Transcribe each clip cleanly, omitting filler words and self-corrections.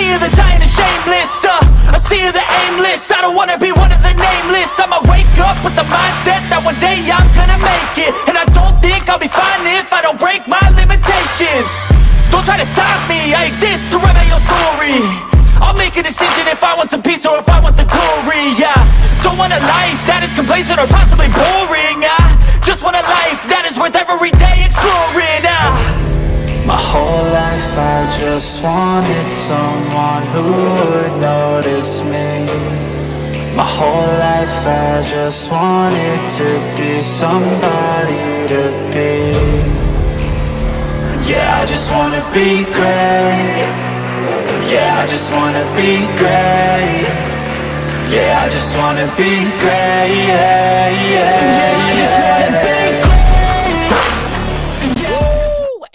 see of the dying and shameless, a sea of the aimless. I don't wanna be one of the nameless. I'ma wake up with the mindset that one day I'm gonna make it. And I don't think I'll be fine if I don't break my limitations. Don't try to stop me, I exist to write my own story. I'll make a decision if I want some peace or if I want the glory, yeah. Don't want a life that is complacent or possibly boring, just want a life that is worth every day exploring, My whole life I just wanted someone who would notice me. My whole life I just wanted to be somebody to be. Yeah, I just wanna be great. Yeah, I just wanna be great. Yeah, I just wanna be great. Yeah, I just wanna be great.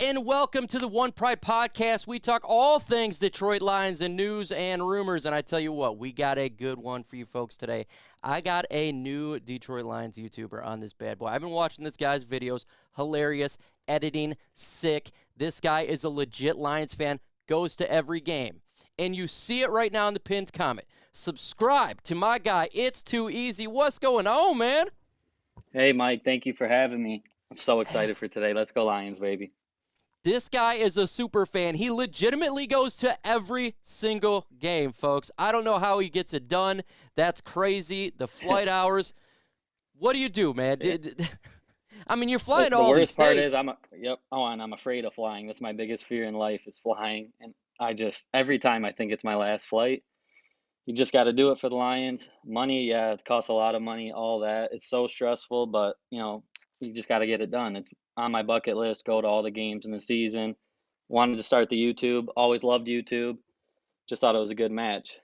And welcome to the One Pride Podcast. We talk all things Detroit Lions and news and rumors. And I tell you what, we got a good one for you folks today. I got a new Detroit Lions YouTuber on this bad boy. I've been watching this guy's videos. Hilarious, editing, sick. This guy is a legit Lions fan, goes to every game. And you see it right now in the pinned comment. Subscribe to my guy. It's too easy. What's going on, man? Hey, Mike. Thank you for having me. I'm so excited for today. Let's go Lions, baby. This guy is a super fan. He legitimately goes to every single game, folks. I don't know how he gets it done. That's crazy. The flight hours. What do you do, man? I mean, you're flying all these states. The worst part is I'm afraid of flying. That's my biggest fear in life is flying. And every time I think it's my last flight, you just got to do it for the Lions. Money, yeah, it costs a lot of money, all that. It's so stressful, but, you just got to get it done. It's on my bucket list, go to all the games in the season. Wanted to start the YouTube. Always loved YouTube. Just thought it was a good match.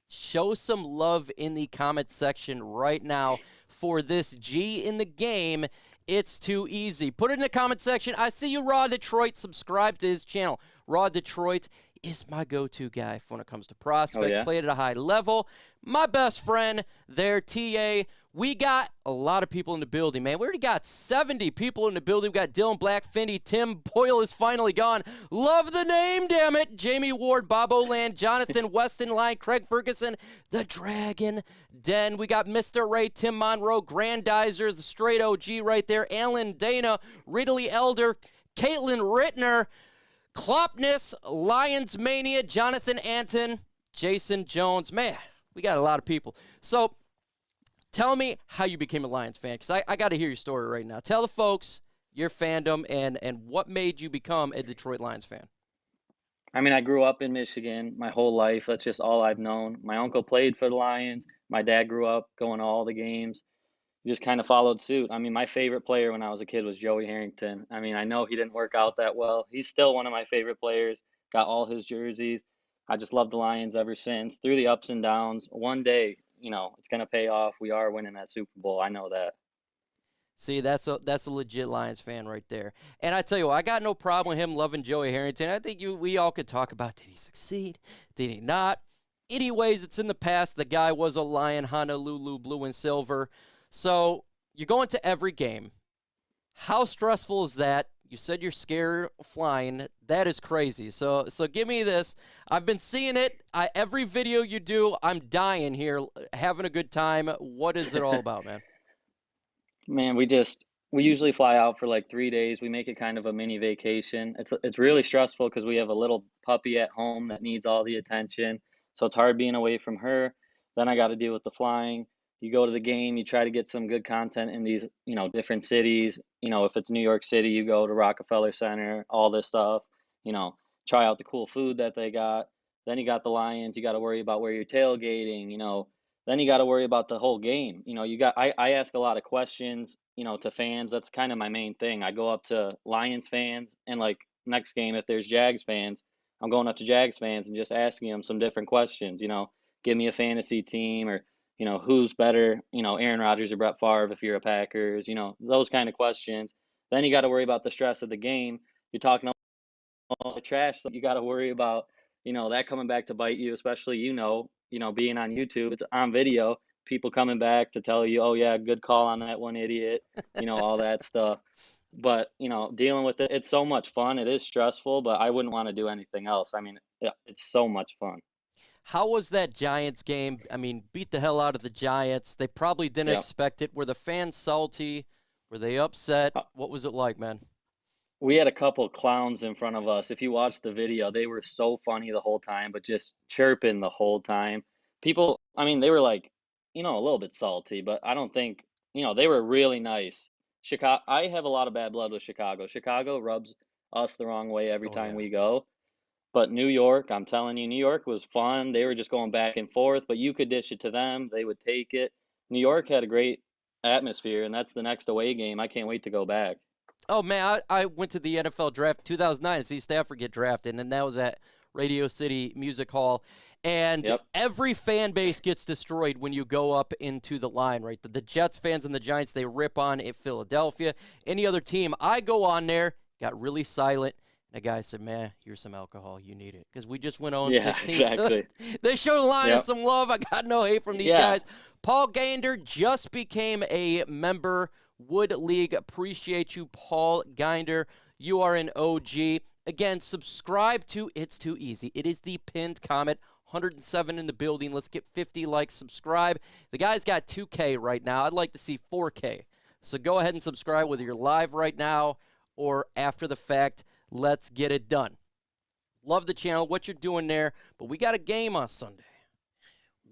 Show some love in the comment section right now for this G in the game. It's too easy. Put it in the comment section. I see you, Raw Detroit. Subscribe to his channel. Raw Detroit is my go-to guy when it comes to prospects. Played at a high level. My best friend there, TA. We got a lot of people in the building, man. We already got 70 people in the building. We got Dylan Black, Finney, Tim Boyle is finally gone. Love the name, damn it. Jamie Ward, Bob Oland, Jonathan Weston Line, Craig Ferguson, the Dragon Den. We got Mr. Ray, Tim Monroe, Grandizer, the straight OG right there, Alan Dana, Ridley Elder, Caitlin Rittner, Klopness, Lions Mania, Jonathan Anton, Jason Jones. Man, we got a lot of people. So, tell me how you became a Lions fan, because I got to hear your story right now. Tell the folks your fandom and what made you become a Detroit Lions fan. I mean, I grew up in Michigan my whole life. That's just all I've known. My uncle played for the Lions. My dad grew up going to all the games. Just kind of followed suit. I mean, my favorite player when I was a kid was Joey Harrington. I mean, I know he didn't work out that well. He's still one of my favorite players. Got all his jerseys. I just loved the Lions ever since. Through the ups and downs. One day, it's going to pay off. We are winning that Super Bowl. I know that. See, that's a legit Lions fan right there. And I tell you what, I got no problem with him loving Joey Harrington. I think we all could talk about, did he succeed? Did he not? Anyways, it's in the past. The guy was a Lion, Honolulu, blue and silver. So you're going to every game. How stressful is that? You said you're scared of flying. That is crazy. So give me this. I've been seeing it. Every video you do, I'm dying here, having a good time. What is it all about, man? Man, we usually fly out for like 3 days. We make it kind of a mini vacation. It's really stressful because we have a little puppy at home that needs all the attention. So it's hard being away from her. Then I got to deal with the flying. You go to the game, you try to get some good content in these, different cities. If it's New York City, you go to Rockefeller Center, all this stuff, try out the cool food that they got. Then you got the Lions, you got to worry about where you're tailgating, then you got to worry about the whole game. I ask a lot of questions, to fans. That's kind of my main thing. I go up to Lions fans and like next game, if there's Jags fans, I'm going up to Jags fans and just asking them some different questions, give me a fantasy team or, who's better, Aaron Rodgers or Brett Favre if you're a Packers, those kind of questions. Then you got to worry about the stress of the game. You're talking all the trash, so you got to worry about, that coming back to bite you, especially, being on YouTube, it's on video, people coming back to tell you, oh yeah, good call on that one idiot, all that stuff. but dealing with it, it's so much fun. It is stressful, but I wouldn't want to do anything else. I mean, yeah, it's so much fun. How was that Giants game? I mean, beat the hell out of the Giants. They probably didn't Yeah. expect it. Were the fans salty? Were they upset? What was it like, man? We had a couple clowns in front of us. If you watch the video, they were so funny the whole time, but just chirping the whole time. People, I mean, they were like, a little bit salty, but I don't think, they were really nice. Chicago, I have a lot of bad blood with Chicago. Chicago rubs us the wrong way every Oh, time yeah. we go. But New York, I'm telling you, New York was fun. They were just going back and forth, but you could dish it to them. They would take it. New York had a great atmosphere, and that's the next away game. I can't wait to go back. Oh, man, I went to the NFL draft 2009 to see Stafford get drafted, and that was at Radio City Music Hall. And Yep. every fan base gets destroyed when you go up into the line, right? The Jets fans and the Giants, they rip on it. Philadelphia, any other team. I go on there, got really silent. And the guy said, man, here's some alcohol. You need it. Because we just went on Yeah, 16. exactly. So they showed the Lions Yep. some love. I got no hate from these Yeah. guys. Paul Gander just became a member. Wood League. Appreciate you, Paul Ginder. You are an OG. Again, subscribe to It's Too Easy. It is the pinned comment. 107 in the building. Let's get 50 likes. Subscribe. The guy's got 2K right now. I'd like to see 4K. So go ahead and subscribe whether you're live right now or after the fact. Let's get it done. Love the channel, what you're doing there, but we got a game on Sunday.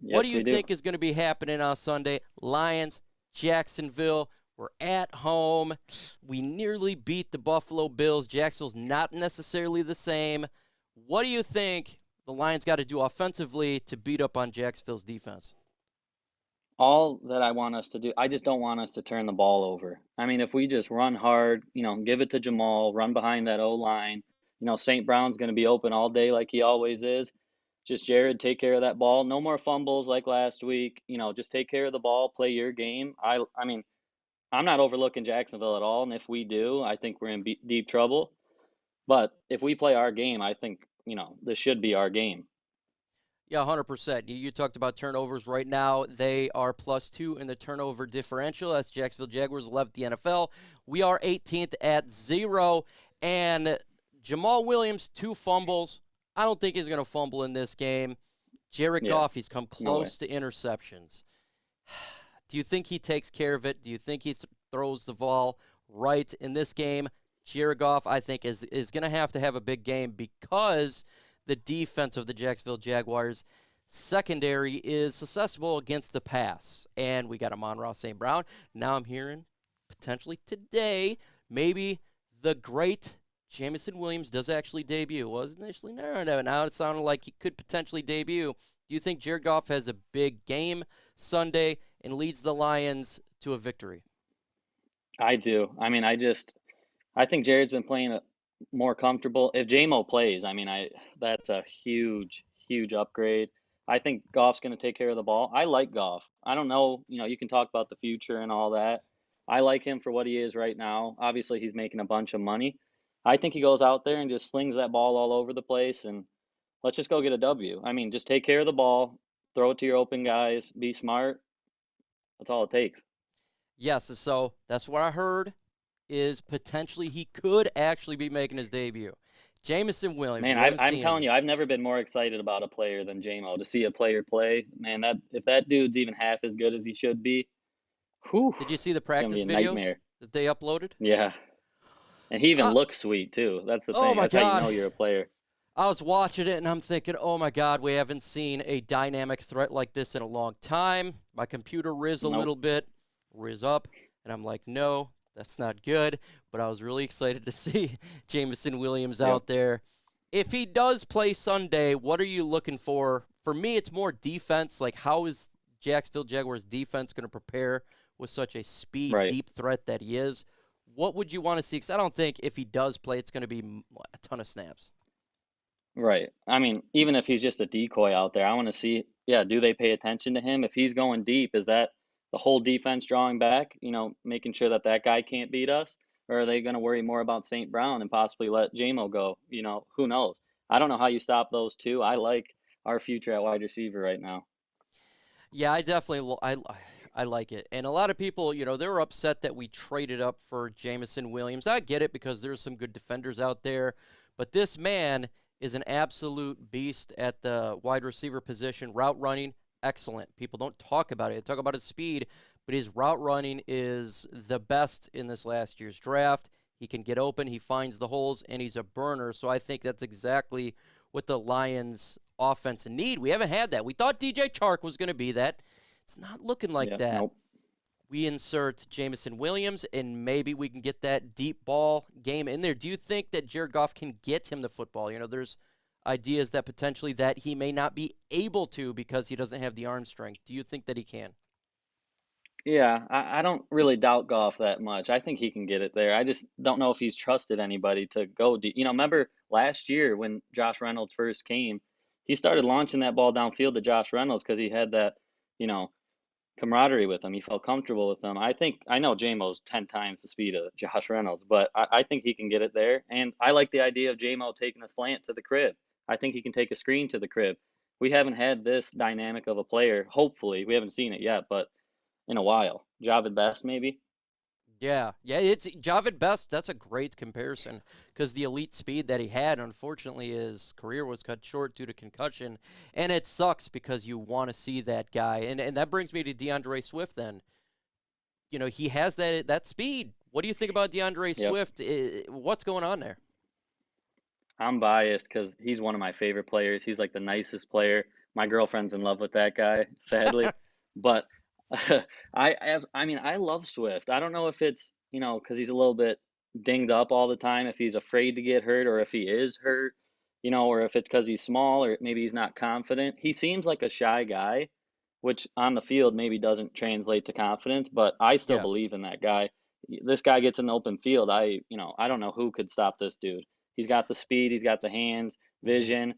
What do you think is going to be happening on Sunday? Lions, Jacksonville. We're at home. We nearly beat the Buffalo Bills. Jacksonville's not necessarily the same. What do you think the Lions got to do offensively to beat up on Jacksonville's defense? All that I want us to do, I just don't want us to turn the ball over. I mean, if we just run hard, give it to Jamal, run behind that O line, St. Brown's going to be open all day like he always is. Just Jared, take care of that ball. No more fumbles like last week. Just take care of the ball, play your game. I mean, I'm not overlooking Jacksonville at all, and if we do, I think we're in deep trouble. But if we play our game, I think, this should be our game. Yeah, 100%. You talked about turnovers right now. They are +2 in the turnover differential. That's Jacksonville Jaguars 11th the NFL. We are 18th at 0. And Jamal Williams, 2 fumbles. I don't think he's going to fumble in this game. Jared Goff, he's come close to interceptions. Do you think he takes care of it? Do you think he throws the ball right in this game? Jared Goff, I think, is going to have a big game because the defense of the Jacksonville Jaguars secondary is susceptible against the pass. And we got Amon-Ra St. Brown. Now I'm hearing potentially today, maybe the great Jameson Williams does actually debut. It was initially no. Now it sounded like he could potentially debut. Do you think Jared Goff has a big game Sunday and leads the Lions to a victory? I do. I mean, I think Jared's been playing more comfortable. If JMO plays, I mean, that's a huge, huge upgrade. I think Goff's going to take care of the ball. I like Goff. I don't know, you can talk about the future and all that. I like him for what he is right now. Obviously, he's making a bunch of money. I think he goes out there and just slings that ball all over the place, and let's just go get a W. I mean, just take care of the ball, throw it to your open guys, be smart. That's all it takes. Yes, so that's what I heard is potentially he could actually be making his debut. Jameson Williams. Man, I'm telling you, I've never been more excited about a player than JMO. To see a player play, man, if that dude's even half as good as he should be, whew, did you see the it's gonna practice be a videos nightmare. that they uploaded? Yeah, and he even looks sweet too. That's the Oh thing. my That's how God. you know you're a player. I was watching it and I'm thinking, oh my God, we haven't seen a dynamic threat like this in a long time. My computer riz a little bit, riz up, and I'm like, no, that's not good. But I was really excited to see Jameson Williams out there. If he does play Sunday, what are you looking for? For me, it's more defense. Like, how is Jacksonville Jaguars defense going to prepare with such a speed, deep threat that he is? What would you want to see? Because I don't think if he does play, it's going to be a ton of snaps. Right. I mean, even if he's just a decoy out there, I want to see, do they pay attention to him? If he's going deep, is that the whole defense drawing back, making sure that guy can't beat us? Or are they going to worry more about St. Brown and possibly let JMO go? Who knows? I don't know how you stop those two. I like our future at wide receiver right now. Yeah, I definitely I like it. And a lot of people, they were upset that we traded up for Jamison Williams. I get it because there's some good defenders out there. But this man is an absolute beast at the wide receiver position. Route running, excellent. People don't talk about it. They talk about his speed, but his route running is the best in this last year's draft. He can get open, he finds the holes, and he's a burner. So I think that's exactly what the Lions offense need. We haven't had that. We thought DJ Chark was going to be that. It's not looking like that. Nope. We insert Jamison Williams, and maybe we can get that deep ball game in there. Do you think that Jared Goff can get him the football? There's ideas that potentially that he may not be able to because he doesn't have the arm strength. Do you think that he can? Yeah, I don't really doubt Goff that much. I think he can get it there. I just don't know if he's trusted anybody to go deep. Remember last year when Josh Reynolds first came, he started launching that ball downfield to Josh Reynolds because he had that, you know, camaraderie with him. He felt comfortable with him. I know JMO's 10 times the speed of Josh Reynolds, but I think he can get it there. And I like the idea of JMO taking a slant to the crib. I think he can take a screen to the crib. We haven't had this dynamic of a player. Hopefully, we haven't seen it yet, but in a while. Javid Best, maybe. Yeah, it's Javid Best. That's a great comparison because the elite speed that he had, unfortunately, his career was cut short due to concussion, and it sucks because you want to see that guy. And that brings me to DeAndre Swift. Then, he has that speed. What do you think about DeAndre Swift? What's going on there? I'm biased because he's one of my favorite players. He's like the nicest player. My girlfriend's in love with that guy, sadly, but. I love Swift. I don't know if it's, because he's a little bit dinged up all the time, if he's afraid to get hurt or if he is hurt, or if it's because he's small or maybe he's not confident. He seems like a shy guy, which on the field maybe doesn't translate to confidence, but I still Yeah. believe in that guy. This guy gets in the open field. I don't know who could stop this dude. He's got the speed, he's got the hands, vision.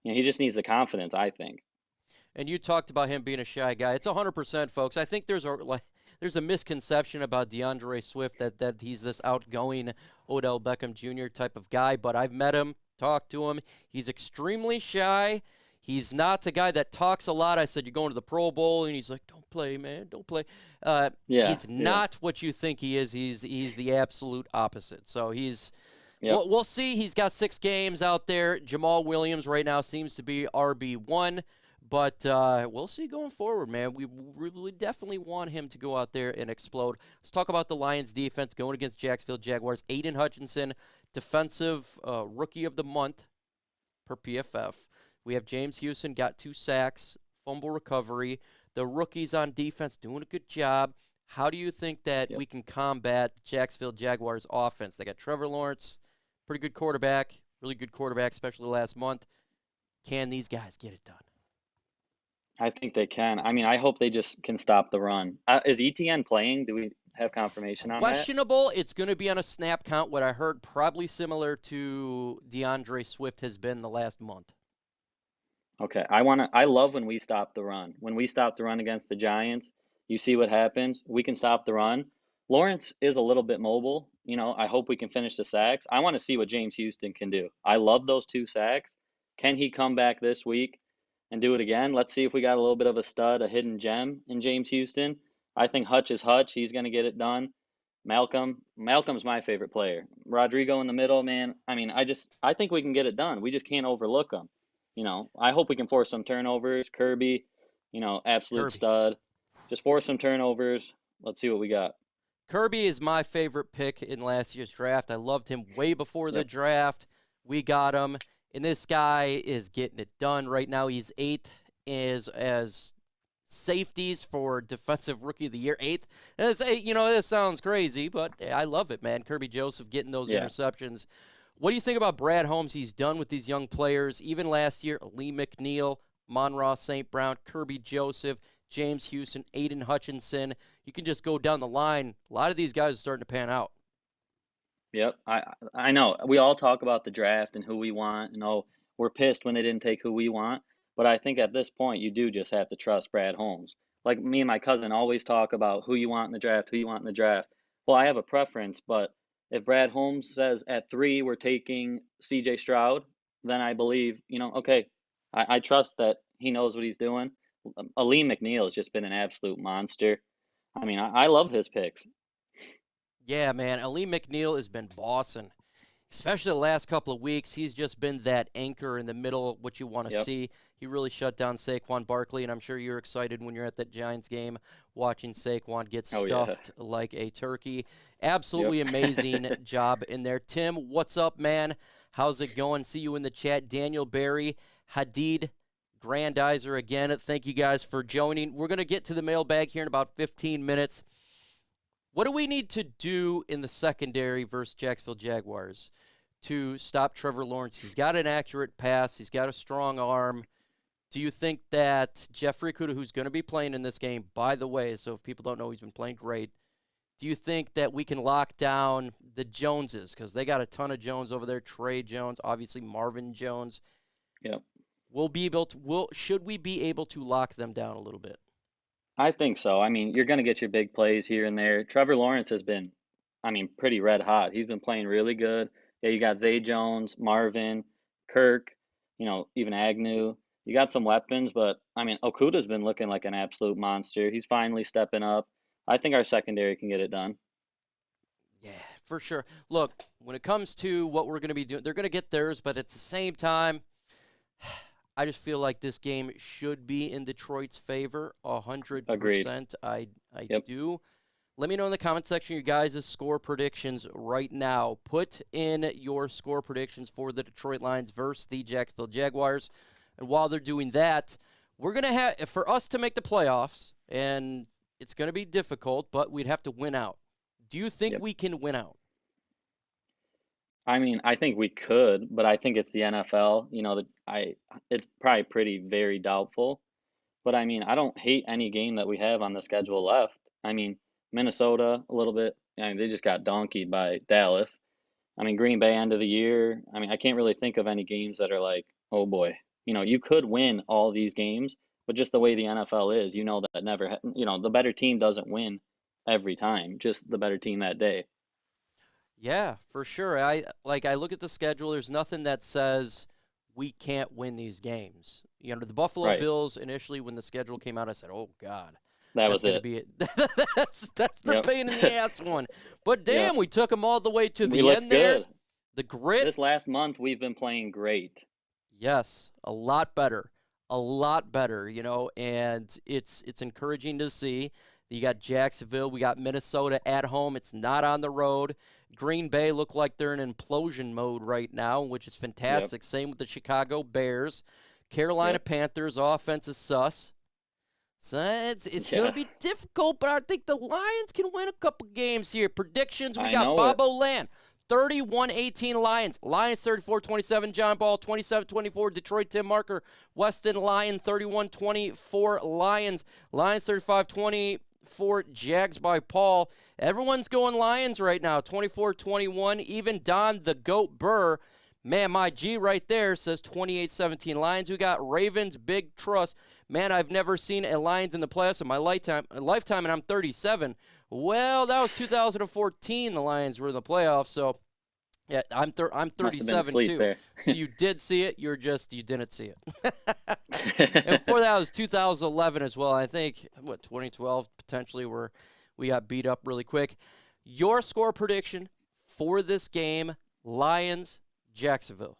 He just needs the confidence, I think. And you talked about him being a shy guy. It's 100%, folks. I think there's a misconception about DeAndre Swift that he's this outgoing Odell Beckham Jr. type of guy, but I've met him, talked to him. He's extremely shy. He's not a guy that talks a lot. I said, you're going to the Pro Bowl, and he's like, don't play, man, don't play. He's not what you think he is. He's the absolute opposite. So we'll see. He's got 6 games out there. Jamal Williams right now seems to be RB1. But we'll see going forward, man. We really definitely want him to go out there and explode. Let's talk about the Lions defense going against Jacksonville Jaguars. Aidan Hutchinson, defensive rookie of the month per PFF. We have James Houston, got 2 sacks, fumble recovery. The rookies on defense doing a good job. How do you think that we can combat the Jacksonville Jaguars offense? They got Trevor Lawrence, pretty good quarterback, really good quarterback, especially last month. Can these guys get it done? I think they can. I hope they just can stop the run. Is ETN playing? Do we have confirmation on that? Questionable. It's going to be on a snap count. What I heard, probably similar to DeAndre Swift has been the last month. Okay. I love when we stop the run. When we stop the run against the Giants, you see what happens. We can stop the run. Lawrence is a little bit mobile. I hope we can finish the sacks. I want to see what James Houston can do. I love those 2 sacks. Can he come back this week and do it again? Let's see if we got a little bit of a stud, a hidden gem in James Houston. I think Hutch is Hutch. He's going to get it done. Malcolm's my favorite player. Rodrigo in the middle, man. I think we can get it done. We just can't overlook them. I hope we can force some turnovers. Kirby, absolute stud. Just force some turnovers. Let's see what we got. Kirby is my favorite pick in last year's draft. I loved him way before the draft. We got him. And this guy is getting it done right now. He's 8th as safeties for Defensive Rookie of the Year. 8th. This sounds crazy, but I love it, man. Kirby Joseph getting those interceptions. What do you think about Brad Holmes? He's done with these young players. Even last year, Lee McNeil, Monroe St. Brown, Kirby Joseph, James Houston, Aidan Hutchinson. You can just go down the line. A lot of these guys are starting to pan out. Yep, I know. We all talk about the draft and who we want. We're pissed when they didn't take who we want. But I think at this point, you do just have to trust Brad Holmes. Like me and my cousin always talk about who you want in the draft, who you want in the draft. Well, I have a preference, but if Brad Holmes says at 3 we're taking C.J. Stroud, then I believe, okay, I trust that he knows what he's doing. Lee McNeil has just been an absolute monster. I mean, I love his picks. Yeah, man. Ali McNeil has been bossing, especially the last couple of weeks. He's just been that anchor in the middle, what you want to Yep. see. He really shut down Saquon Barkley, and I'm sure you're excited when you're at that Giants game watching Saquon get Oh yeah. stuffed like a turkey. Yep. Absolutely amazing job in there. Tim, what's up, man? How's it going? See you in the chat. Daniel Barry, Hadid, Grandizer again. Thank you guys for joining. We're going to get to the mailbag here in about 15 minutes. What do we need to do in the secondary versus Jacksonville Jaguars to stop Trevor Lawrence? He's got an accurate pass. He's got a strong arm. Do you think that Jeffrey Okudah, who's going to be playing in this game, by the way, so if people don't know, he's been playing great, do you think that we can lock down the Joneses? Because they got a ton of Jones over there. Trey Jones, obviously Marvin Jones. Yep. Should we be able to lock them down a little bit? I think so. I mean, you're going to get your big plays here and there. Trevor Lawrence has been, I mean, pretty red hot. He's been playing really good. Yeah, you got Zay Jones, Marvin, Kirk, even Agnew. You got some weapons, but I mean, Okudah's been looking like an absolute monster. He's finally stepping up. I think our secondary can get it done. Yeah, for sure. Look, when it comes to what we're going to be doing, they're going to get theirs, but at the same time, I just feel like this game should be in Detroit's favor, 100%. Agreed. I Yep. do. Let me know in the comment section your guys' score predictions right now. Put in your score predictions for the Detroit Lions versus the Jacksonville Jaguars. And while they're doing that, we're going to have, for us to make the playoffs, and it's going to be difficult, but we'd have to win out. Do you think Yep. we can win out? I mean, I think we could, but I think it's the NFL. It's probably very doubtful. But I mean, I don't hate any game that we have on the schedule left. I mean, Minnesota a little bit. I mean, they just got donkeyed by Dallas. I mean, Green Bay end of the year. I mean, I can't really think of any games that are like, oh boy, you could win all these games, but just the way the NFL is, that never, the better team doesn't win every time, just the better team that day. Yeah, for sure. I look at the schedule. There's nothing that says we can't win these games. The Buffalo Right. Bills initially when the schedule came out, I said, "Oh God, That that's was gonna it. be it." that's the Yep. pain in the ass one. But damn, Yeah. we took them all the way to We the looked end there. good. The grit, This last month, we've been playing great. yes, a lot better, and it's encouraging to see. You got Jacksonville, we got Minnesota at home. It's not on the road. Green Bay look like they're in implosion mode right now, which is fantastic. Same with the Chicago Bears. Carolina Yep. Panthers offense is sus. So it's going Yeah. to be difficult, but I think the Lions can win a couple games here. Predictions, we I got know Bob it. O'Land, 31-18 Lions. Lions 34-27, John Ball 27-24, Detroit Tim Marker. Weston Lion 31-24 Lions. Lions 35-24 Jags by Paul. Everyone's going Lions right now, 24-21. Even Don the Goat Burr, man, my G right there says 28-17 Lions. We got Ravens, big trust. Man, I've never seen a Lions in the playoffs in my lifetime, and I'm 37. Well, that was 2014. The Lions were in the playoffs, so yeah, I'm Must have been 37 asleep too. there. So you did see it. You didn't see it. And before that was 2011 as well. I think 2012 potentially where we got beat up really quick. Your score prediction for this game, Lions, Jacksonville.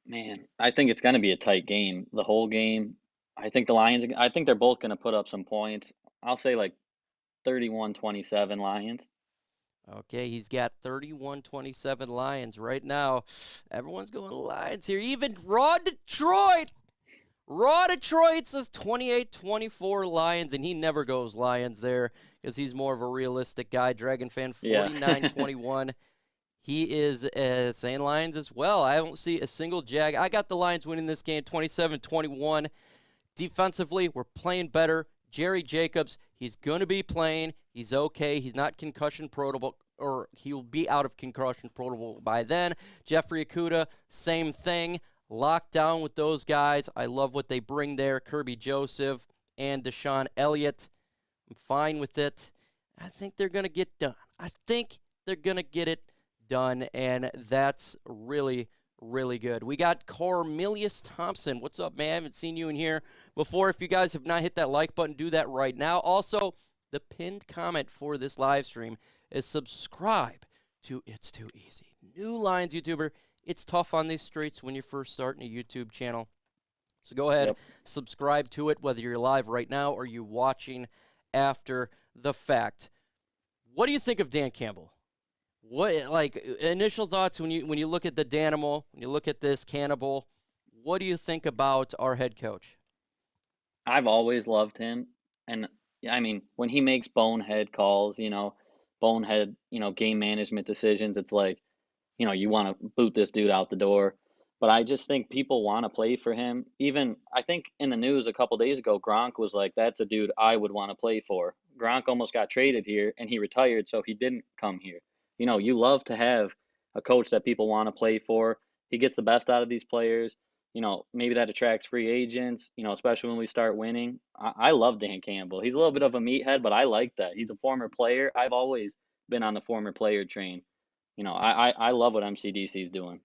Man, I think it's going to be a tight game, the whole game. I think I think they're both going to put up some points. I'll say like 31-27 Lions. Okay, he's got 31-27 Lions right now. Everyone's going Lions here. Even Raw Detroit says 28-24 Lions, and he never goes Lions there because he's more of a realistic guy. Dragon fan, Yeah. 49-21. He is saying Lions as well. I don't see a single Jag. I got the Lions winning this game 27-21. Defensively, we're playing better. Jerry Jacobs, he's going to be playing. He's okay. He's not concussion protocol, or he'll be out of concussion protocol by then. Jeffrey Okudah, same thing. Locked down with those guys. I love what they bring there. Kirby Joseph and Deshaun Elliott. I'm fine with it. I think they're going to get done. I think they're going to get it done, and that's really, really good. We got Cornelius Thompson. What's up, man? I haven't seen you in here before. If you guys have not hit that like button, do that right now. Also, The pinned comment for this live stream is subscribe to It's Too Easy. New Lions YouTuber. It's tough on these streets when you're first starting a YouTube channel. So go ahead, subscribe to it, whether you're live right now or you're watching after the fact. What do you think of Dan Campbell? What, like, initial thoughts when you look at the Danimal, when you look at this Cannibal, what do you think about our head coach? I've always loved him, and I mean, when he makes bonehead calls, bonehead, game management decisions, it's like, you want to boot this dude out the door. But I just think people want to play for him. Even I think in the news a couple days ago, Gronk was like, "That's a dude I would want to play for." Gronk almost got traded here, and he retired, so he didn't come here. You love to have a coach that people want to play for. He gets the best out of these players. Maybe that attracts free agents. Especially when we start winning. I love Dan Campbell. He's a little bit of a meathead, but I like that. He's a former player. I've always been on the former player train. I love what MCDC is doing.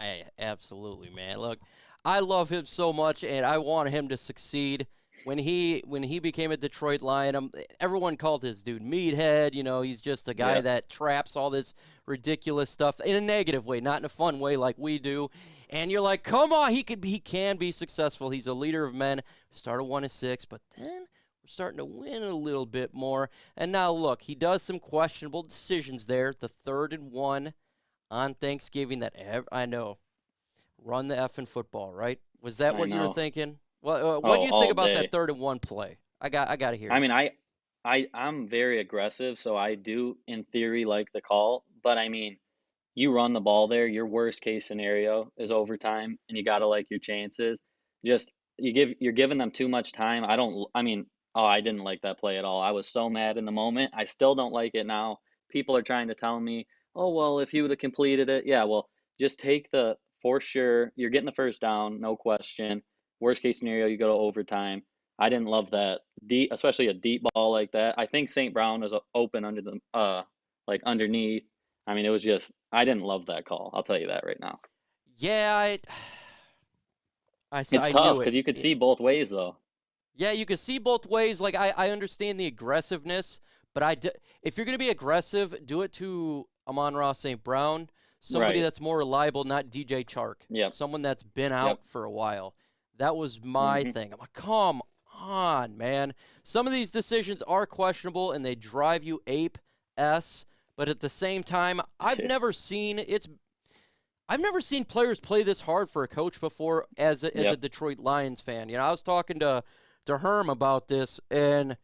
Hey, absolutely, man. Look, I love him so much, and I want him to succeed. When he became a Detroit Lion, everyone called his dude meathead. He's just a guy that traps all this ridiculous stuff in a negative way, not in a fun way like we do. And you're like, come on, he can be successful. He's a leader of men. Started 1-6, but then we're starting to win a little bit more. And now look, he does some questionable decisions there. The 3rd and 1 on Thanksgiving that I know. Run the effing football, right? Was that what you were thinking? What do you think about that 3rd and 1 play? I got to hear. I mean, I'm very aggressive, so I do in theory like the call, but I mean, you run the ball there, your worst case scenario is overtime, and you got to like your chances. Just you're giving them too much time. I didn't like that play at all. I was so mad in the moment. I still don't like it now. People are trying to tell me, "Oh, well, if you would have completed it." Yeah, well, just take for sure. You're getting the first down, no question. Worst case scenario, you go to overtime. I didn't love that especially a deep ball like that. I think St. Brown was open under like underneath. I mean, it was just I didn't love that call. I'll tell you that right now. Yeah, It's tough because you could see both ways though. Yeah, you can see both ways. Like I understand the aggressiveness, but if you're going to be aggressive, do it to Amon-Ra St. Brown, somebody that's more reliable, not DJ Chark. Yeah. Someone that's been out for a while. That was my thing. I'm like, come on, man. Some of these decisions are questionable and they drive you ape-s, but at the same time, I've never seen players play this hard for a coach before as a Detroit Lions fan. I was talking to Herm about this, and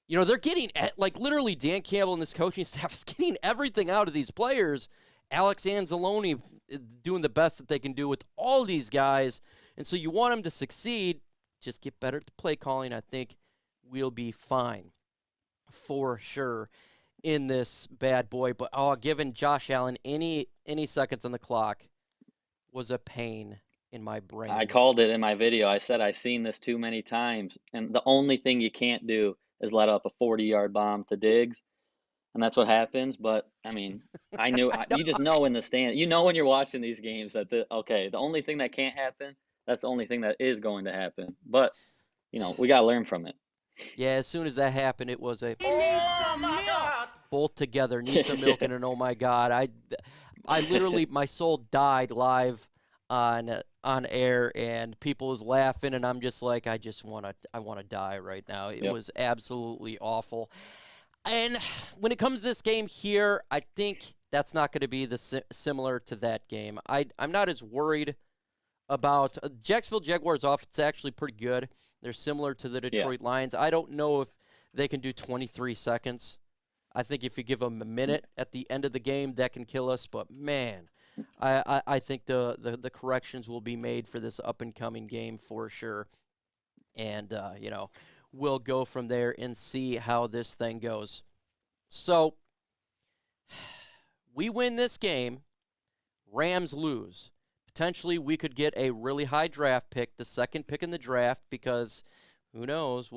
they're getting literally Dan Campbell and this coaching staff is getting everything out of these players. Alex Anzalone doing the best that they can do with all these guys. And so you want them to succeed, just get better at the play calling. I think we'll be fine for sure in this bad boy. But giving Josh Allen any seconds on the clock was a pain in my brain. I called it in my video. I said I've seen this too many times, and the only thing you can't do is let up a 40-yard bomb to Diggs. And that's what happens. But, I mean, I knew you just know in the stand. When you're watching these games that the only thing that can't happen, that's the only thing that is going to happen. But, we got to learn from it. Yeah, as soon as that happened, it was a both together. Need some milk and an oh my God. I literally, my soul died live on air, and people was laughing, and I'm just like, I want to die right now. It was absolutely awful. And when it comes to this game here, I think that's not going to be similar to that game. I'm not as worried about Jacksonville Jaguars offense. Actually pretty good. They're similar to the Detroit Lions. I don't know if they can do 23 seconds. I think if you give them a minute at the end of the game, that can kill us. But, man, I think the corrections will be made for this up-and-coming game for sure. And, we'll go from there and see how this thing goes. So, we win this game. Rams lose. Potentially, we could get a really high draft pick, the second pick in the draft, because who knows?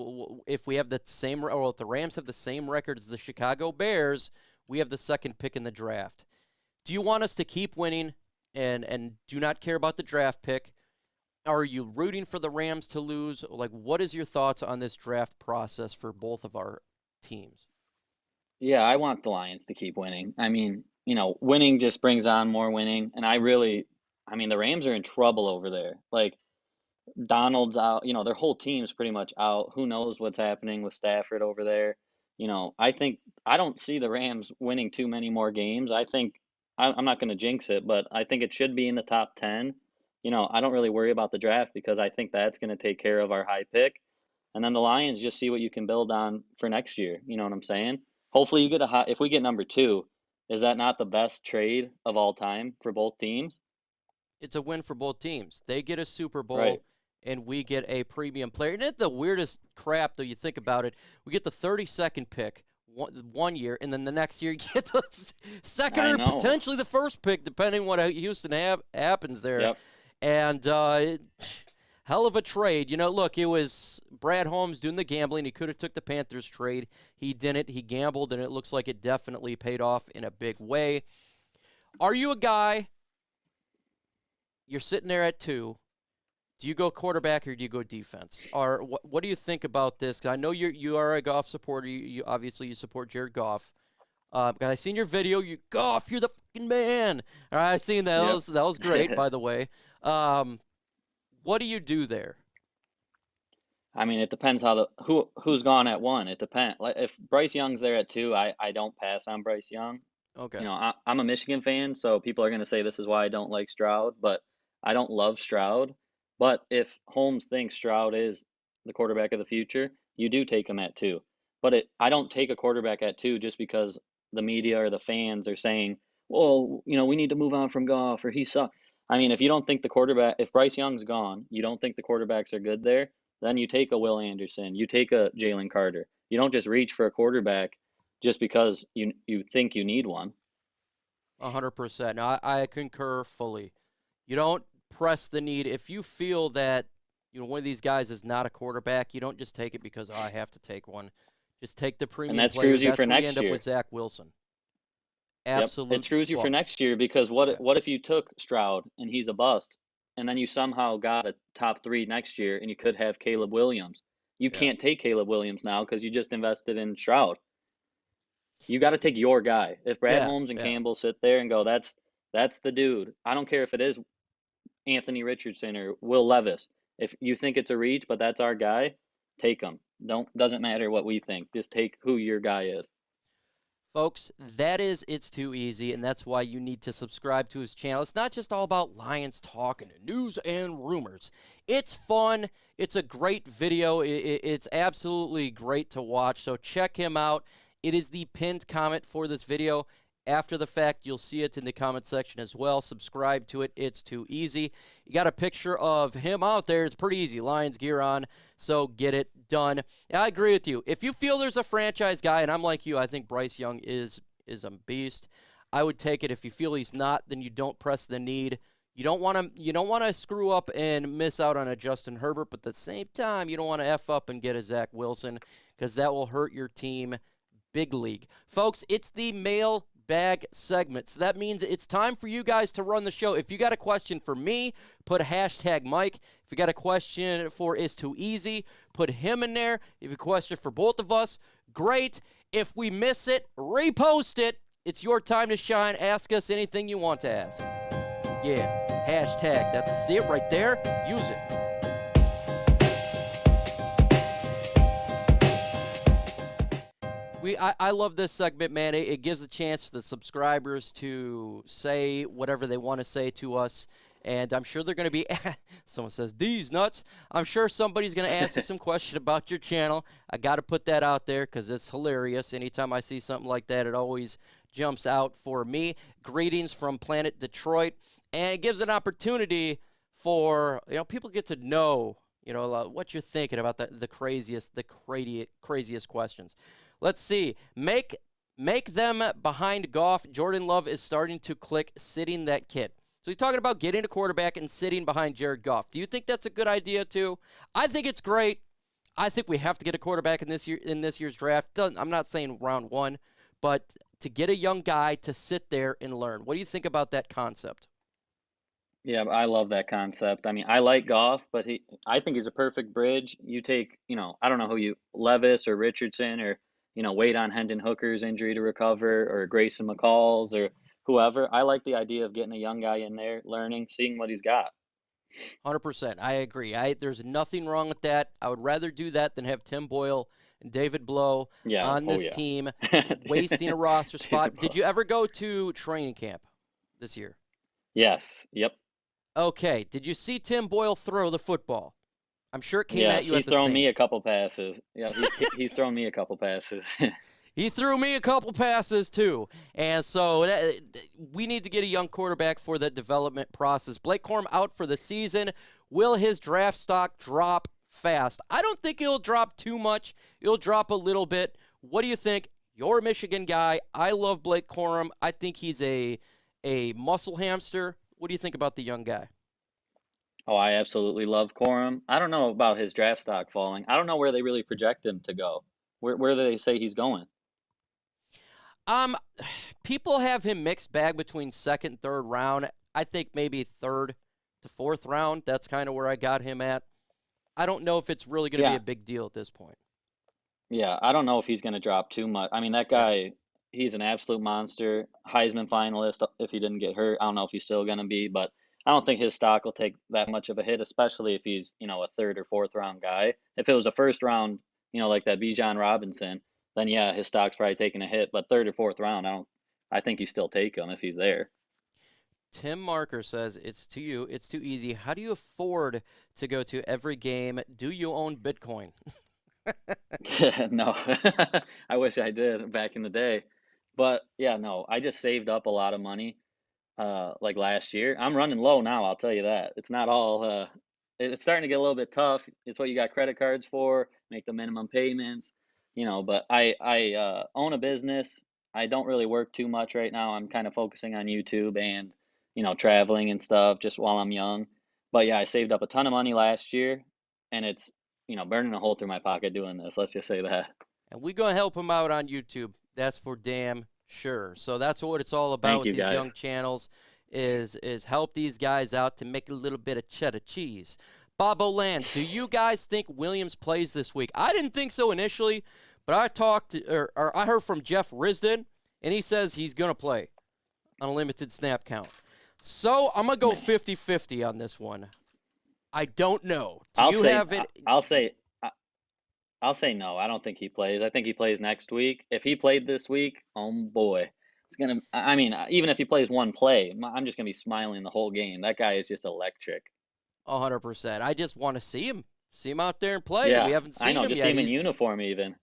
If we have the same, or if the Rams have the same record as the Chicago Bears, we have the second pick in the draft. Do you want us to keep winning and do not care about the draft pick? Are you rooting for the Rams to lose? Like, what is your thoughts on this draft process for both of our teams. Yeah, I want the Lions to keep winning. I mean, winning just brings on more winning, and the Rams are in trouble over there. Like Donald's out, their whole team's pretty much out. Who knows what's happening with Stafford over there? I don't see the Rams winning too many more games. I'm not going to jinx it, but I think it should be in the top 10. I don't really worry about the draft because I think that's going to take care of our high pick. And then the Lions just see what you can build on for next year. You know what I'm saying? Hopefully you get if we get number 2, is that not the best trade of all time for both teams? It's a win for both teams. They get a Super Right. Bowl, and we get a premium player. And it's the weirdest crap, though, you think about it. We get the 32nd pick one year, and then the next year you get the second I or know. potentially the first pick, depending what Houston happens there. Yep. And hell of a trade. Look, it was Brad Holmes doing the gambling. He could have took the Panthers trade. He didn't. He gambled, and it looks like it definitely paid off in a big way. Are you a guy, you're sitting there at 2, do you go quarterback or do you go defense? Or what do you think about this? 'Cause I know you are a Goff supporter. You obviously you support Jared Goff. I seen your video. Goff, you're the fucking man. All right, I seen that. Yep. That was great, by the way. What do you do there? I mean, it depends who's gone at 1. It depends. Like if Bryce Young's there at 2, I don't pass on Bryce Young. Okay. I'm a Michigan fan, so people are going to say this is why I don't like Stroud, but I don't love Stroud. But if Holmes thinks Stroud is the quarterback of the future, you do take him at 2. But I don't take a quarterback at 2 just because the media or the fans are saying, well, we need to move on from Goff or he sucks. I mean, if you don't think if Bryce Young's gone, you don't think the quarterbacks are good there, then you take a Will Anderson, you take a Jalen Carter. You don't just reach for a quarterback just because you think you need one. 100%. No, I concur fully. You don't press the need. If you feel that one of these guys is not a quarterback, you don't just take it because I have to take one. Just take the premium And that player. screws you That's for where you next end up year. with Zach Wilson. Yep. Absolute It screws you for bust. next year because what if you took Stroud and he's a bust, and then you somehow got a top 3 next year and you could have Caleb Williams. You Yeah. can't take Caleb Williams now because you just invested in Stroud. You got to take your guy. If Brad Holmes and Campbell sit there and go, that's the dude. I don't care if it is Anthony Richardson or Will Levis. If you think it's a reach, but that's our guy, take him. Doesn't matter what we think. Just take who your guy is. Folks, that is It's Too Easy, and that's why you need to subscribe to his channel. It's not just all about Lions talk and news and rumors. It's fun. It's a great video. It's absolutely great to watch, so check him out. It is the pinned comment for this video. After the fact, you'll see it in the comment section as well. Subscribe to it. It's Too Easy. You got a picture of him out there. It's pretty easy. Lions gear on, so get it done. I agree with you. If you feel there's a franchise guy, and I'm like you, I think Bryce Young is a beast. I would take it. If you feel he's not, then you don't press the need. You don't want to screw up and miss out on a Justin Herbert, but at the same time, you don't want to F up and get a Zach Wilson because that will hurt your team big league. Folks, it's the mailbag segment. So that means it's time for you guys to run the show. If you got a question for me, put a hashtag Mike. If you got a question for It's Too Easy, put him in there. If you have a question for both of us, great. If we miss it, repost it. It's your time to shine. Ask us anything you want to ask. Yeah, hashtag. That's it right there. Use it. I love this segment, man. It gives a chance for the subscribers to say whatever they want to say to us. And I'm sure they're going to be, someone says, these nuts. I'm sure somebody's going to ask you some question about your channel. I got to put that out there because it's hilarious. Anytime I see something like that, it always jumps out for me. Greetings from Planet Detroit. And it gives an opportunity for, people get to know, what you're thinking about the craziest questions. Let's see. Make them behind Goff. Jordan Love is starting to click sitting that kid. So he's talking about getting a quarterback and sitting behind Jared Goff. Do you think that's a good idea too? I think it's great. I think we have to get a quarterback in this year's draft. I'm not saying round 1, but to get a young guy to sit there and learn. What do you think about that concept? Yeah, I love that concept. I mean, I like Goff, but I think he's a perfect bridge. You take, I don't know Levis or Richardson or, wait on Hendon Hooker's injury to recover or Grayson McCall's or whoever. I like the idea of getting a young guy in there, learning, seeing what he's got. 100%. I agree. There's nothing wrong with that. I would rather do that than have Tim Boyle and David Blow on this team, wasting a roster spot. Did you ever go to training camp this year? Yes. Yep. Okay. Did you see Tim Boyle throw the football? I'm sure it came at you at the he's thrown me a stands. couple passes. Yeah, he's thrown me a couple passes. He threw me a couple passes, too. And so we need to get a young quarterback for the development process. Blake Corum out for the season. Will his draft stock drop fast? I don't think it'll drop too much. It'll drop a little bit. What do you think? You're a Michigan guy. I love Blake Corum. I think he's a muscle hamster. What do you think about the young guy? Oh, I absolutely love Corum. I don't know about his draft stock falling. I don't know where they really project him to go. Where do they say he's going? People have him mixed bag between second and third round. I think maybe third to fourth round. That's kind of where I got him at. I don't know if it's really going to be a big deal at this point. Yeah, I don't know if he's going to drop too much. I mean, that guy, he's an absolute monster. Heisman finalist if he didn't get hurt. I don't know if he's still going to be, but I don't think his stock will take that much of a hit, especially if he's, a third or fourth round guy. If it was a first round, like that Bijan Robinson, then yeah, his stock's probably taking a hit. But third or fourth round, I think you still take him if he's there. Tim Marker says, it's too easy. How do you afford to go to every game? Do you own Bitcoin? No, I wish I did back in the day. But yeah, no, I just saved up a lot of money like last year. I'm running low now, I'll tell you that. It's not all it's starting to get a little bit tough. It's what you got credit cards for, make the minimum payments, but I own a business. I don't really work too much right now. I'm kind of focusing on YouTube and, traveling and stuff just while I'm young. But yeah, I saved up a ton of money last year and it's, burning a hole through my pocket doing this. Let's just say that. And we're going to help him out on YouTube. That's for damn sure. So that's what it's all about with these young channels is help these guys out to make a little bit of cheddar cheese. Bob O'Land, do you guys think Williams plays this week? I didn't think so initially, but I heard from Jeff Risdon, and he says he's going to play on a limited snap count. So I'm going to go 50-50 on this one. I don't know. I'll say no. I don't think he plays. I think he plays next week. If he played this week, oh boy. I mean, even if he plays one play, I'm just going to be smiling the whole game. That guy is just electric. 100%. I just want to see him out there and play. Yeah, we haven't seen him yet. Just see him in uniform even.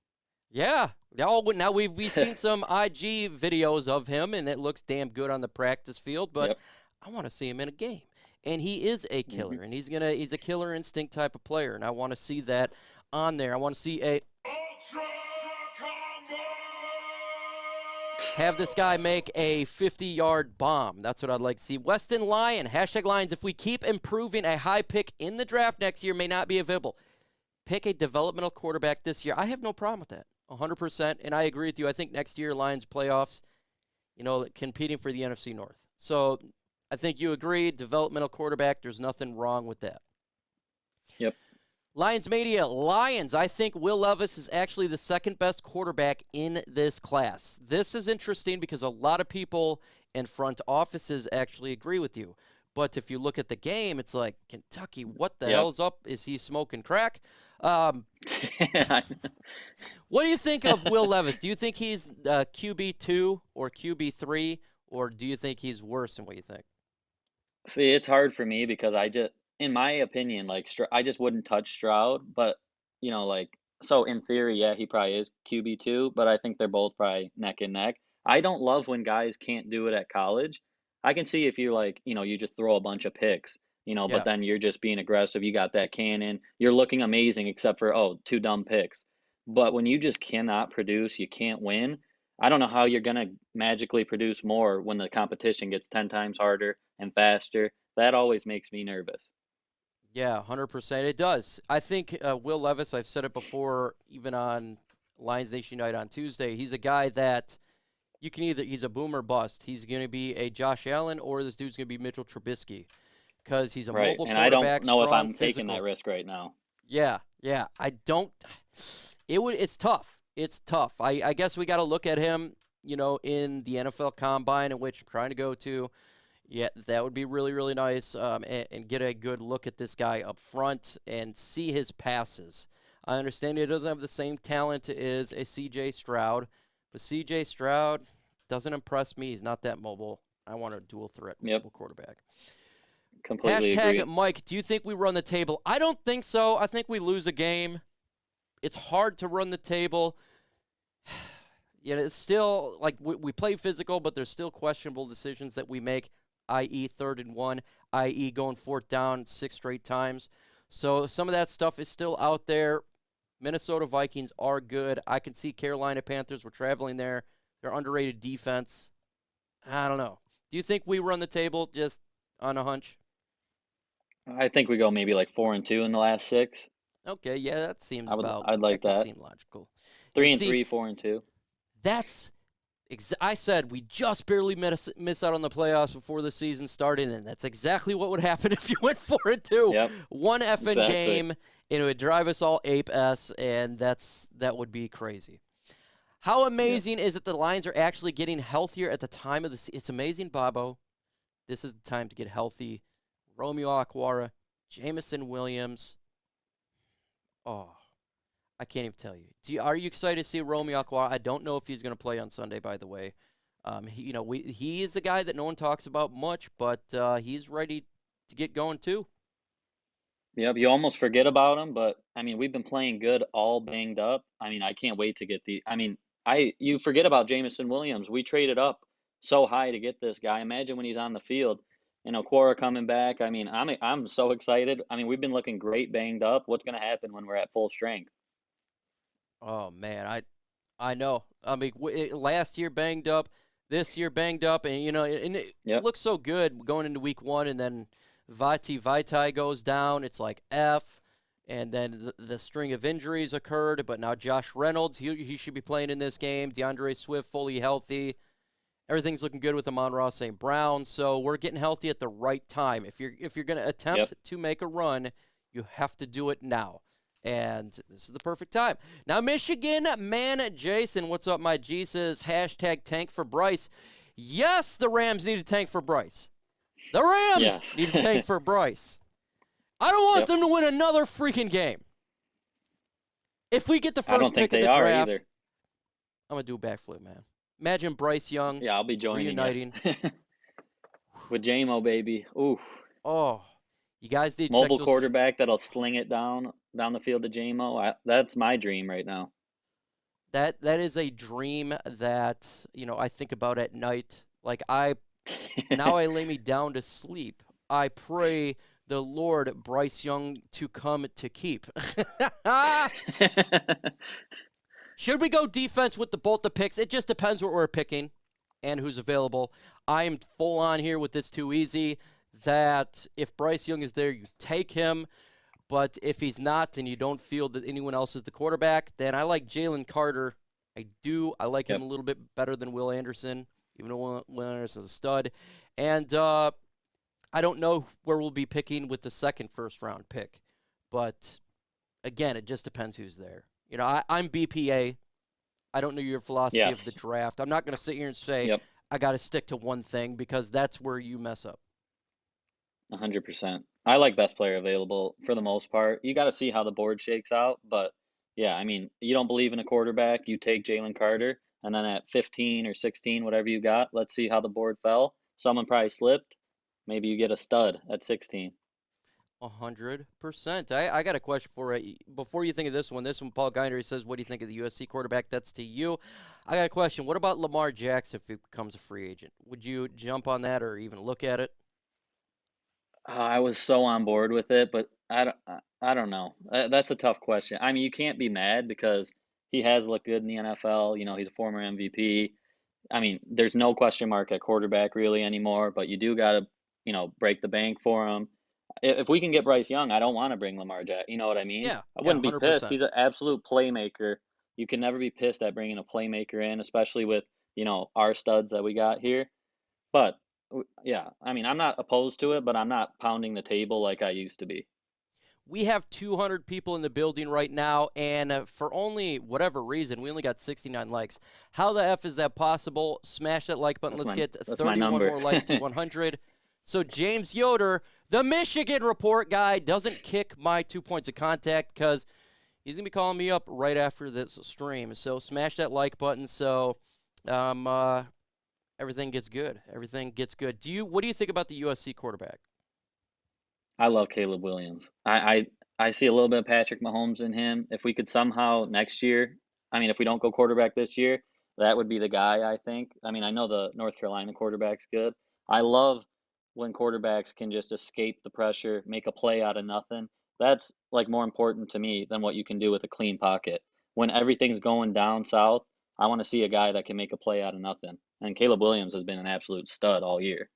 Yeah. Now we've seen some IG videos of him, and it looks damn good on the practice field, but I want to see him in a game. And he is a killer, and he's a killer instinct type of player, and I want to see that on there. I want to see have this guy make a 50-yard bomb. That's what I'd like to see. Weston Lyon, #Lions. If we keep improving, a high pick in the draft next year may not be available. Pick a developmental quarterback this year. I have no problem with that, 100%. And I agree with you. I think next year, Lions playoffs, competing for the NFC North. So I think you agree, developmental quarterback, there's nothing wrong with that. Yep. Lions Media, Lions, I think Will Levis is actually the second best quarterback in this class. This is interesting because a lot of people in front offices actually agree with you. But if you look at the game, it's like, Kentucky, what the hell's up? Is he smoking crack? What do you think of Will Levis? Do you think he's QB2 or QB3, or do you think he's worse than what you think? See, it's hard for me because in my opinion, I just wouldn't touch Stroud, but so in theory, yeah, he probably is QB2, but I think they're both probably neck and neck. I don't love when guys can't do it at college. I can see if you you just throw a bunch of picks, but then you're just being aggressive. You got that cannon. You're looking amazing except for, 2 dumb picks. But when you just cannot produce, you can't win. I don't know how you're going to magically produce more when the competition gets 10 times harder and faster. That always makes me nervous. Yeah, 100%. It does. I think Will Levis, I've said it before, even on Lions Nation Unite on Tuesday, he's a guy that you can he's a boom or bust. He's going to be a Josh Allen or this dude's going to be Mitchell Trubisky because he's a mobile quarterback. And I don't know if I'm physical. taking that risk right now. Yeah. I don't. It's tough. it's tough. I guess we got to look at him, in the NFL Combine, in which I'm trying to go to. Yeah, that would be really, really nice, and get a good look at this guy up front and see his passes. I understand he doesn't have the same talent as a C.J. Stroud, but C.J. Stroud doesn't impress me. He's not that mobile. I want a dual threat mobile quarterback. Completely Hashtag agree. Mike, do you think we run the table? I don't think so. I think we lose a game. It's hard to run the table. Yeah, it's still like we play physical, but there's still questionable decisions that we make, i.e. 3rd and 1, i.e. going 4th down 6 straight times. So some of that stuff is still out there. Minnesota Vikings are good. I can see Carolina Panthers. We're traveling there. They're underrated defense. I don't know. Do you think we run the table just on a hunch? I think we go maybe like 4-2 in the last 6. Okay, yeah, that seems I'd like that could that. seem logical. 3-3, 4-2. That's I said we just barely miss out on the playoffs before the season started, and that's exactly what would happen if you went 4-2. Yep. One effing Exactly. game, and it would drive us all ape-s, and that would be crazy. How amazing is it the Lions are actually getting healthier at the time of the season? It's amazing, Bobo. This is the time to get healthy. Romeo Okwara, Jameson Williams. Oh, I can't even tell you. Are you excited to see Romeo Okwara? I don't know if he's going to play on Sunday, by the way. He is the guy that no one talks about much, but he's ready to get going too. Yep, you almost forget about him, but I mean, we've been playing good all banged up. I mean, I can't wait to get you forget about Jameson Williams. We traded up so high to get this guy. Imagine when he's on the field. And Okora coming back. I mean, I'm so excited. I mean, we've been looking great banged up. What's going to happen when we're at full strength? Oh man, I know. I mean, last year banged up, this year banged up, and it looks so good going into week 1, and then Vaitai goes down. It's like F, and then the string of injuries occurred. But now Josh Reynolds, he should be playing in this game. DeAndre Swift fully healthy. Everything's looking good with Amon-Ra St. Brown, so we're getting healthy at the right time. If you're going to attempt to make a run, you have to do it now. And this is the perfect time. Now, Michigan man Jason, what's up, my G, says, hashtag tank for Bryce. Yes, the Rams need a tank for Bryce. The Rams need a tank for Bryce. I don't want them to win another freaking game. If we get the first pick of the draft, either. I'm going to do a backflip, man. Imagine Bryce Young. Yeah, I'll be joining reuniting. With J-Mo, baby. Ooh. Oh, you guys need to mobile check quarterback that'll sling it down the field to J-Mo. That's my dream right now. That is a dream that, I think about at night. Like now I lay me down to sleep. I pray the Lord Bryce Young to come to keep. Should we go defense with both the picks? It just depends what we're picking and who's available. I'm full on here with this too easy that if Bryce Young is there, you take him. But if he's not and you don't feel that anyone else is the quarterback, then I like Jalen Carter. I do. I like him a little bit better than Will Anderson, even though Will Anderson's a stud. And I don't know where we'll be picking with the second first-round pick. But, again, it just depends who's there. I'm BPA. I don't know your philosophy of the draft. I'm not going to sit here and say I got to stick to one thing because that's where you mess up. 100%. I like best player available for the most part. You got to see how the board shakes out. But, yeah, I mean, you don't believe in a quarterback, you take Jalen Carter. And then at 15 or 16, whatever you got, let's see how the board fell. Someone probably slipped. Maybe you get a stud at 16. 100%. I got a question for you. Before you think of this one, Paul Guinder says, what do you think of the USC quarterback? That's to you. I got a question. What about Lamar Jackson if he becomes a free agent? Would you jump on that or even look at it? I was so on board with it, but I don't know. That's a tough question. I mean, you can't be mad because he has looked good in the NFL. He's a former MVP. I mean, there's no question mark at quarterback really anymore, but you do got to, break the bank for him. If we can get Bryce Young, I don't want to bring Lamar Jackson. You know what I mean? Yeah. I wouldn't be 100%. pissed. He's an absolute playmaker. You can never be pissed at bringing a playmaker in, especially with, our studs that we got here. But, yeah, I mean, I'm not opposed to it, but I'm not pounding the table like I used to be. We have 200 people in the building right now, and for only whatever reason, we only got 69 likes. How the F is that possible? Smash that like button. Let's get 31 more likes to 100. So James Yoder, the Michigan Report guy, doesn't kick my 2 points of contact because he's going to be calling me up right after this stream. So smash that like button so everything gets good. Everything gets good. What do you think about the USC quarterback? I love Caleb Williams. I see a little bit of Patrick Mahomes in him. If we could somehow next year, I mean, if we don't go quarterback this year, that would be the guy, I think. I mean, I know the North Carolina quarterback's good. I love when quarterbacks can just escape the pressure, make a play out of nothing. That's like more important to me than what you can do with a clean pocket. When everything's going down south, I want to see a guy that can make a play out of nothing. And Caleb Williams has been an absolute stud all year.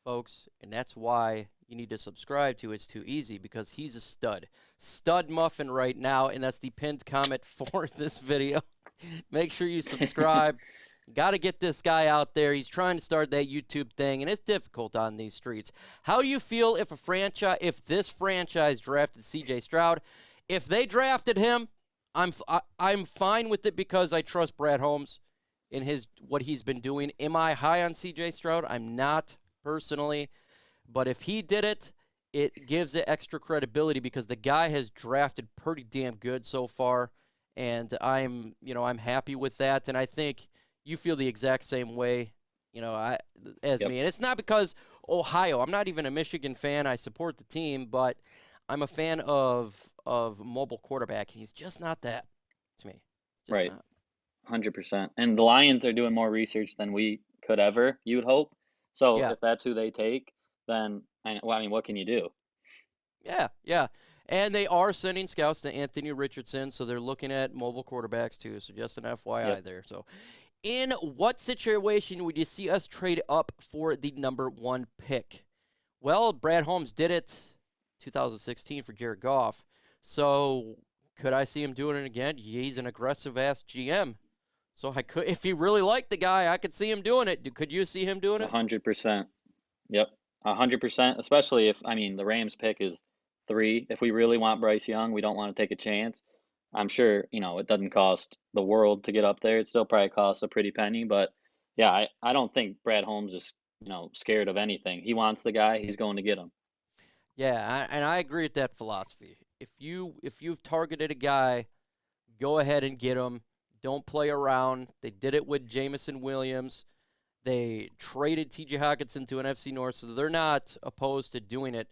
Folks, and that's why you need to subscribe to It's Too Easy, because he's a stud muffin right now, and that's the pinned comment for this video. Make sure you subscribe. Got to get this guy out there. He's trying to start that YouTube thing, and it's difficult on these streets. How do you feel if this franchise drafted C.J. Stroud? If they drafted him, I'm fine with it because I trust Brad Holmes in what he's been doing. Am I high on C.J. Stroud? I'm not personally, but if he did it, it gives it extra credibility because the guy has drafted pretty damn good so far, and I'm happy with that, and I think you feel the exact same way, as me. And it's not because Ohio. I'm not even a Michigan fan. I support the team, but I'm a fan of mobile quarterback. He's just not that to me. Right. 100%. And the Lions are doing more research than we could ever, you would hope. So if that's who they take, then, what can you do? Yeah. And they are sending scouts to Anthony Richardson, so they're looking at mobile quarterbacks too. So just an FYI there. So in what situation would you see us trade up for the number 1 pick? Well, Brad Holmes did it 2016 for Jared Goff. So could I see him doing it again? He's an aggressive-ass GM. So I could, if he really liked the guy, I could see him doing it. Could you see him doing it? 100%. Yep, 100%. Especially if the Rams pick is 3. If we really want Bryce Young, we don't want to take a chance. I'm sure it doesn't cost the world to get up there. It still probably costs a pretty penny, but yeah, I don't think Brad Holmes is scared of anything. He wants the guy, he's going to get him. Yeah, and I agree with that philosophy. If you've targeted a guy, go ahead and get him. Don't play around. They did it with Jamison Williams. They traded T.J. Hutchinson to an NFC North, so they're not opposed to doing it.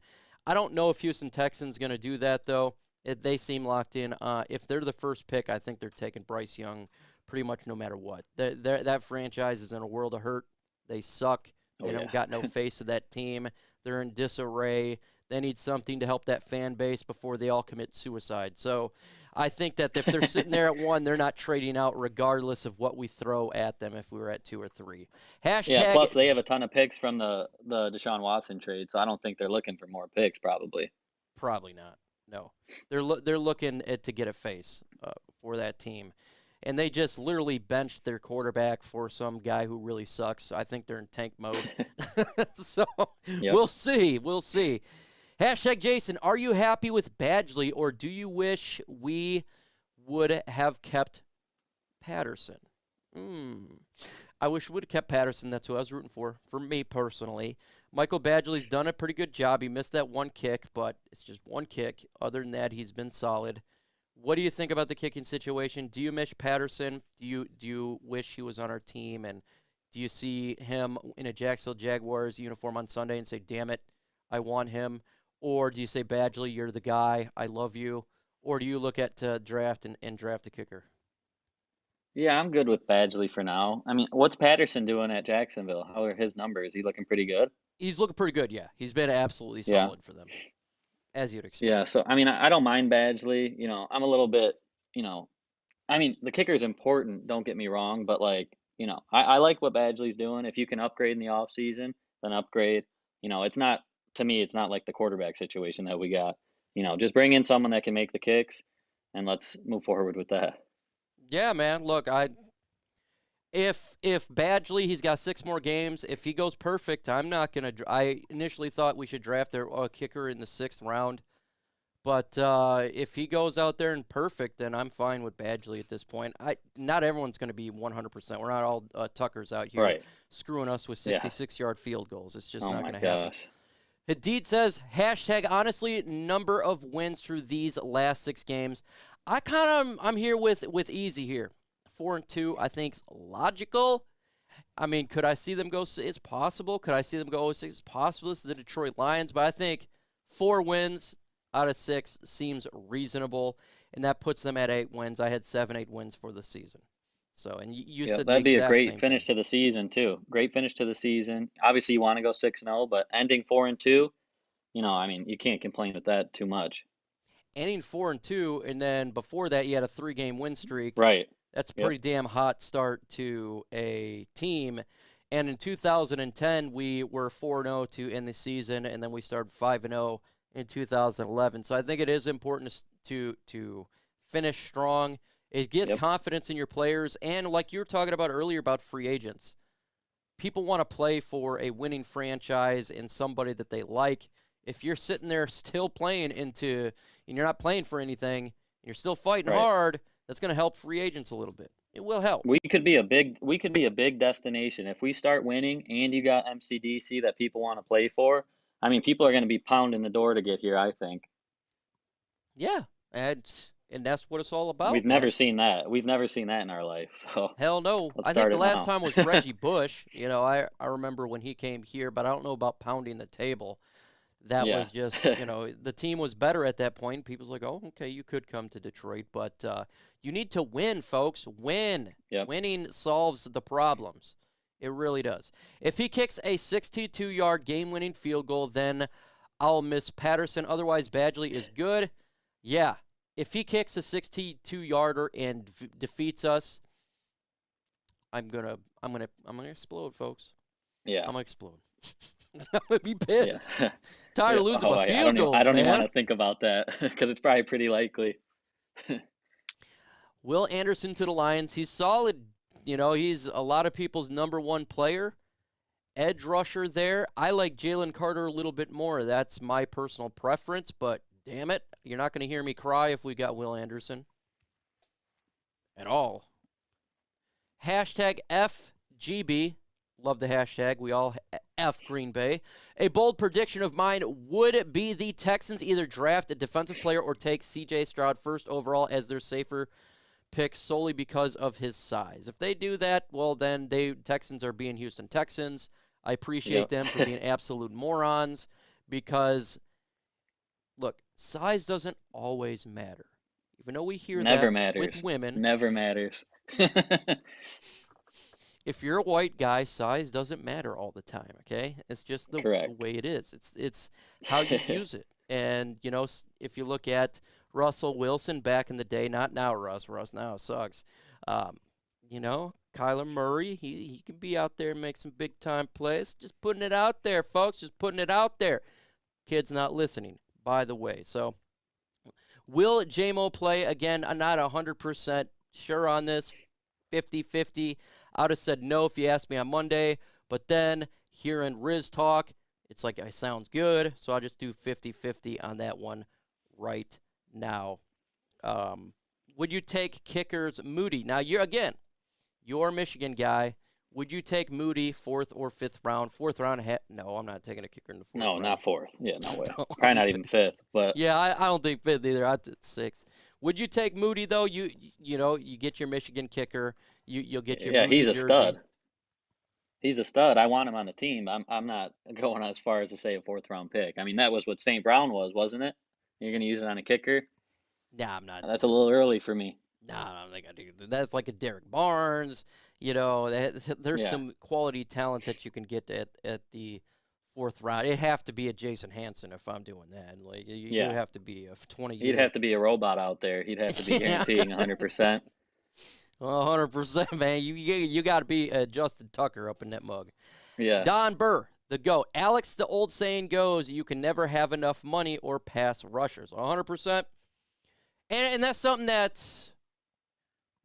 I don't know if Houston Texans going to do that, though. They seem locked in. If they're the first pick, I think they're taking Bryce Young pretty much no matter what. That franchise is in a world of hurt. They suck. They don't got no face of that team. They're in disarray. They need something to help that fan base before they all commit suicide. So I think that if they're sitting there at 1, they're not trading out regardless of what we throw at them if we were at 2 or 3. Plus they have a ton of picks from the Deshaun Watson trade, so I don't think they're looking for more picks probably. Probably not. No. They're looking to get a face for that team. And they just literally benched their quarterback for some guy who really sucks. I think they're in tank mode. So we'll see. We'll see. #Jason, are you happy with Badgley, or do you wish we would have kept Patterson? I wish we would have kept Patterson. That's who I was rooting for me personally. Michael Badgley's done a pretty good job. He missed that 1 kick, but it's just 1 kick. Other than that, he's been solid. What do you think about the kicking situation? Do you miss Patterson? Do you wish he was on our team? And do you see him in a Jacksonville Jaguars uniform on Sunday and say, damn it, I want him? Or do you say, Badgley, you're the guy, I love you? Or do you look at draft and draft a kicker? Yeah, I'm good with Badgley for now. What's Patterson doing at Jacksonville? How are his numbers? Is he looking pretty good? He's looking pretty good, yeah. He's been absolutely solid for them, as you'd expect. Yeah, so, I don't mind Badgley. I'm a little bit, the kicker is important, don't get me wrong, but, I like what Badgley's doing. If you can upgrade in the offseason, then upgrade. It's not, to me, it's not like the quarterback situation that we got. Just bring in someone that can make the kicks, and let's move forward with that. Yeah, man. Look, if Badgley, he's got 6 more games. If he goes perfect, I'm not gonna. I initially thought we should draft a kicker in the 6th round. But if he goes out there and perfect, then I'm fine with Badgley at this point. Not everyone's going to be 100%. We're not all Tuckers out here Right. screwing us with 66-yard field goals. It's just Oh not my going to happen. gosh. Hadid says, hashtag honestly, number of wins through these last 6 games. I'm here with easy here. 4-2, I think's logical. I mean, could I see them go? It's possible. Could I see them go 0-6? It's possible. This is the Detroit Lions, but I think 4 wins out of 6 seems reasonable, and that puts them at 8 wins. I had 7-8 wins for the season. So, and you said that'd the be a exact great same finish thing. to the season too. Great finish to the season. Obviously, you want to go 6-0, but ending 4-2, I mean, you can't complain with that too much. Ending 4-2, and then before that, you had a 3-game win streak. Right. That's a pretty damn hot start to a team. And in 2010, we were 4-0 to end the season, and then we started 5-0 in 2011. So I think it is important to finish strong. It gives confidence in your players, and like you were talking about earlier about free agents, people want to play for a winning franchise and somebody that they like. If you're sitting there still playing and you're not playing for anything, and you're still fighting hard, that's going to help free agents a little bit. It will help. We could be a big destination if we start winning, and you got MCDC that people want to play for. I mean, people are going to be pounding the door to get here, I think. Yeah, and that's what it's all about. We've never seen that. We've never seen that in our life. So hell no. I think the last time was Reggie Bush. I remember when he came here, but I don't know about pounding the table. That was just, the team was better at that point. People's like, oh, okay, you could come to Detroit, but you need to win, folks. Win. Yep. Winning solves the problems. It really does. If he kicks a 62-yard game-winning field goal, then I'll miss Patterson. Otherwise, Badgley is good. Yeah. If he kicks a 62-yarder and defeats us, I'm gonna explode, folks. Yeah. I'm gonna explode. I'm gonna be pissed. Yeah. Tired of losing my field goal. I don't even want to think about that because it's probably pretty likely. Will Anderson to the Lions. He's solid. He's a lot of people's number 1 player. Edge rusher there. I like Jalen Carter a little bit more. That's my personal preference, but damn it, you're not going to hear me cry if we got Will Anderson at all. Hashtag FGB. Love the hashtag. We all F Green Bay. A bold prediction of mine would be the Texans either draft a defensive player or take C.J. Stroud first overall as their safer pick solely because of his size. If they do that, well, then Texans are being Houston Texans. I appreciate them for being absolute morons because, look, size doesn't always matter. Even though we hear Never that matters. with women. Never matters. If you're a white guy, size doesn't matter all the time, okay? It's just the way it is. It's how you use it. And, if you look at Russell Wilson back in the day, not now Russ now sucks. Kyler Murray, he can be out there and make some big-time plays. Just putting it out there, folks, just putting it out there. Kids not listening, by the way. So, will J-Mo play? Again, I'm not 100% sure on this, 50-50. I would have said no if you asked me on Monday, but then hearing Riz talk, it's like it sounds good, so I'll just do 50-50 on that one right now. Would you take kickers Moody? Now, you're a Michigan guy. Would you take Moody 4th or 5th round? 4th round? No, I'm not taking a kicker in the 4th round. No, not 4th. Yeah, no way. Probably not even 5th. But yeah, I don't think 5th either. I'd 6th. Would you take Moody though? You get your Michigan kicker. You'll get your Moody he's a jersey. stud. He's a stud. I want him on the team. I'm not going as far as to say a 4th round pick. I mean, that was what St. Brown was, wasn't it? You're going to use it on a kicker? Nah, I'm not. That's a little early for me. Nah, I don't think I do. That's like a Derek Barnes. There's some quality talent that you can get at the 4th round. It'd have to be a Jason Hansen if I'm doing that. Like you have to be a 20-year. He'd have to be a robot out there. He'd have to be guaranteeing 100%. 100%, man. You got to be Justin Tucker up in that mug. Yeah. Don Burr, the GOAT. Alex, the old saying goes, you can never have enough money or pass rushers. 100%. And that's something that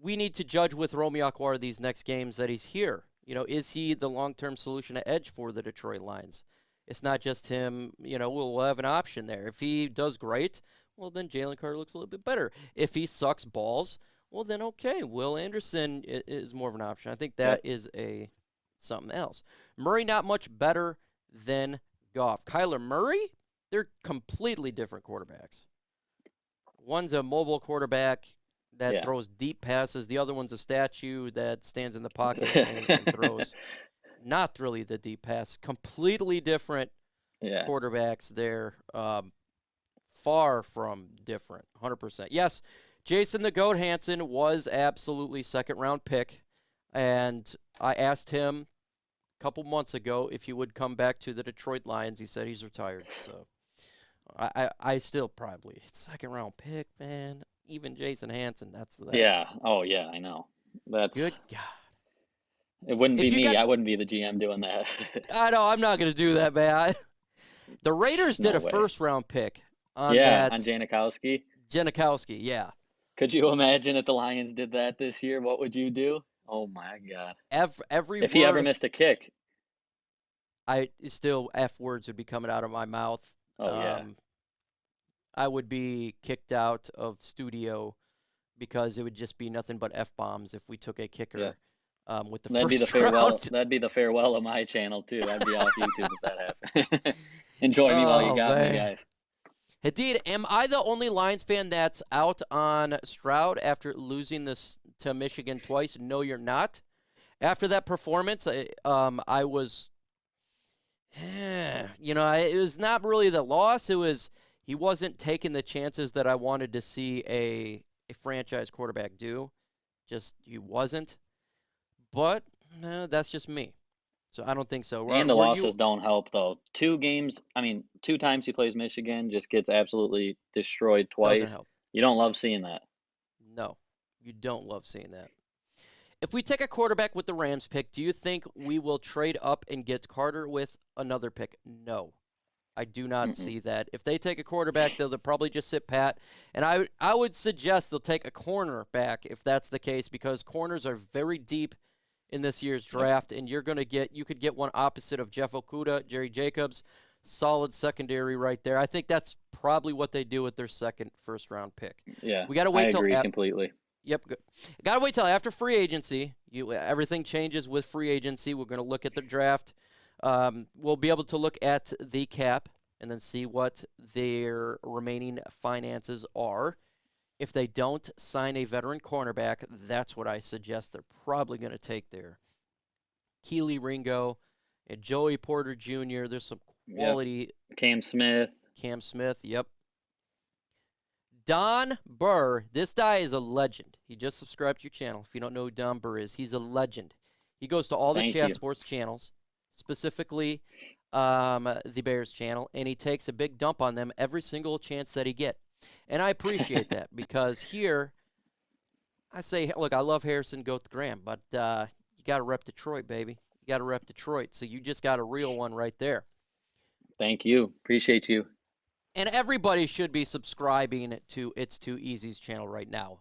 we need to judge with Romeo Okwara these next games that he's here. Is he the long-term solution at edge for the Detroit Lions? It's not just him. We'll have an option there. If he does great, well, then Jalen Carter looks a little bit better. If he sucks balls, well, then okay, Will Anderson is more of an option. I think that is something else. Murray not much better than Goff. Kyler Murray, they're completely different quarterbacks. One's a mobile quarterback that throws deep passes. The other one's a statue that stands in the pocket and throws not really the deep pass. Completely different quarterbacks there. Far from different, 100%. Yes, Jason the Goat Hansen was absolutely second-round pick, and I asked him a couple months ago if he would come back to the Detroit Lions. He said he's retired, so I still probably second-round pick, man. Even Jason Hansen, that's yeah. Oh yeah, I know. That's good God. It wouldn't be me. I wouldn't be the GM doing that. I know. I'm not going to do that, man. The Raiders did a first-round pick on on Janikowski. Janikowski, yeah. Could you imagine if the Lions did that this year? What would you do? Oh my God! If he ever missed a kick, I still F words would be coming out of my mouth. Oh yeah. I would be kicked out of studio because it would just be nothing but F bombs if we took a kicker. With the That'd first be the farewell. round. That'd be the farewell of my channel too. I'd be off YouTube if that happened. Enjoy me while you got me, guys. Indeed, am I the only Lions fan that's out on Stroud after losing this to Michigan twice? No, you're not. After that performance, I was, it was not really the loss. It was he wasn't taking the chances that I wanted to see a franchise quarterback do. Just he wasn't. But that's just me. So I don't think so. And the losses don't help, though. 2 times he plays Michigan, just gets absolutely destroyed twice. Doesn't help. You don't love seeing that. No, you don't love seeing that. If we take a quarterback with the Rams pick, do you think we will trade up and get Carter with another pick? No, I do not see that. If they take a quarterback, they'll probably just sit pat. And I would suggest they'll take a cornerback if that's the case, because corners are very deep in this year's draft, and you could get one opposite of Jeff Okudah, Jerry Jacobs, solid secondary right there. I think that's probably what they do with their first-round pick. Yeah, we got to wait till agree completely. Yep, good. Got to wait till after free agency. Everything changes with free agency. We're going to look at the draft. We'll be able to look at the cap and then see what their remaining finances are. If they don't sign a veteran cornerback, that's what I suggest they're probably going to take there. Keely Ringo and Joey Porter Jr. There's some quality. Yep. Cam Smith, yep. Don Burr, this guy is a legend. He just subscribed to your channel. If you don't know who Don Burr is, he's a legend. He goes to all the Chat Sports channels, specifically the Bears channel, and he takes a big dump on them every single chance that he gets. And I appreciate that, because here I say, look, I love Harrison Goat Graham, but you got to rep Detroit, baby. You got to rep Detroit. So you just got a real one right there. Thank you. Appreciate you. And everybody should be subscribing to It's Too Easy's channel right now.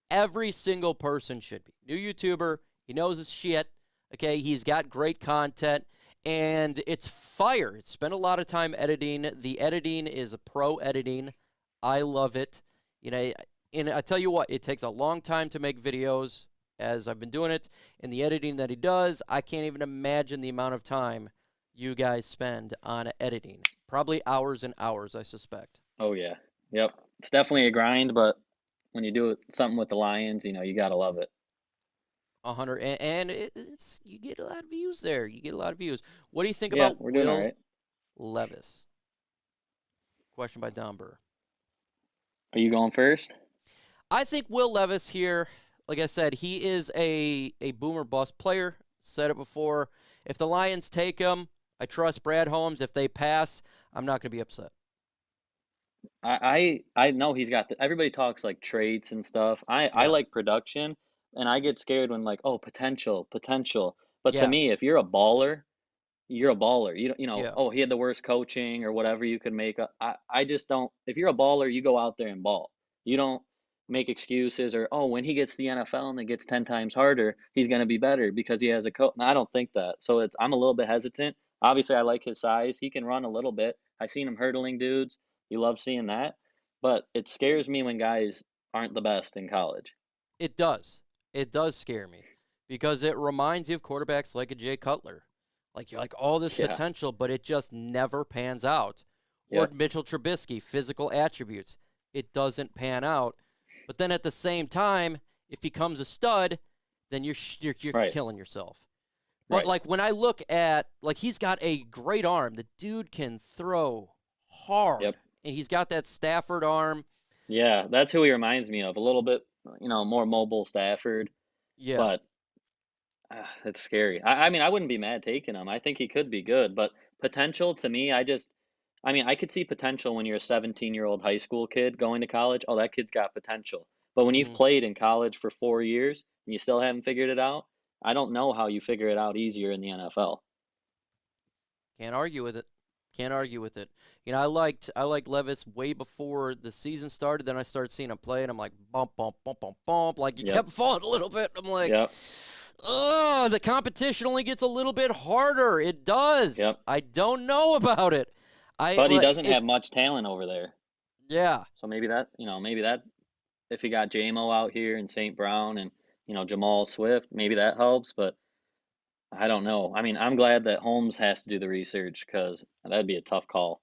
Every single person should be. New YouTuber, he knows his shit. Okay, he's got great content, and it's fire. It's spent a lot of time editing. The editing is a pro editing. I love it. And I tell you what, it takes a long time to make videos, as I've been doing it. And the editing that he does, I can't even imagine the amount of time you guys spend on editing. Probably hours and hours, I suspect. Oh, yeah. Yep. It's definitely a grind, but when you do something with the Lions, you got to love it. 100. And you get a lot of views there. You get a lot of views. What do you think about we're doing all right. Levis? Question by Don Burr. Are you going first? I think Will Levis here, like I said, he is a boomer bust player. Said it before. If the Lions take him, I trust Brad Holmes. If they pass, I'm not going to be upset. I know he's got everybody talks like traits and stuff. I like production, and I get scared when potential. But to me, if you're a baller, you're a baller. He had the worst coaching or whatever you could make. I just don't. If you're a baller, you go out there and ball. You don't make excuses or when he gets the NFL and it gets 10 times harder, he's going to be better because he has a coach. No, I don't think that. So I'm a little bit hesitant. Obviously, I like his size. He can run a little bit. I seen him hurdling dudes. You love seeing that. but it scares me when guys aren't the best in college. It does. It does scare me because it reminds you of quarterbacks like a Jay Cutler. Like, you're like, all this Yeah. potential, but it just never pans out. Or Yep. Mitchell Trubisky, physical attributes. It doesn't pan out. But then at the same time, if he becomes a stud, then you're Right. killing yourself. But, Right. like, when I look at, like, he's got a great arm. The dude can throw hard. Yep. And he's got that Stafford arm. Yeah, that's who he reminds me of. A little bit, more mobile Stafford, Yeah. but it's scary. I mean, I wouldn't be mad taking him. I think he could be good, but potential to me, I could see potential when you're a 17-year-old high school kid going to college. Oh, that kid's got potential. But when you've Mhm. played in college for 4 years and you still haven't figured it out, I don't know how you figure it out easier in the NFL. Can't argue with it. Can't argue with it. I liked Levis way before the season started. Then I started seeing him play, and I'm like, bump, bump, bump, bump, bump. Like, he Yep. kept falling a little bit. I'm like, Yep. oh, the competition only gets a little bit harder. It does. Yep. I don't know about it. But he doesn't have much talent over there. Yeah. So maybe that, if he got JMO out here and St. Brown and, Jamal Swift, maybe that helps, but I don't know. I mean, I'm glad that Holmes has to do the research because that'd be a tough call.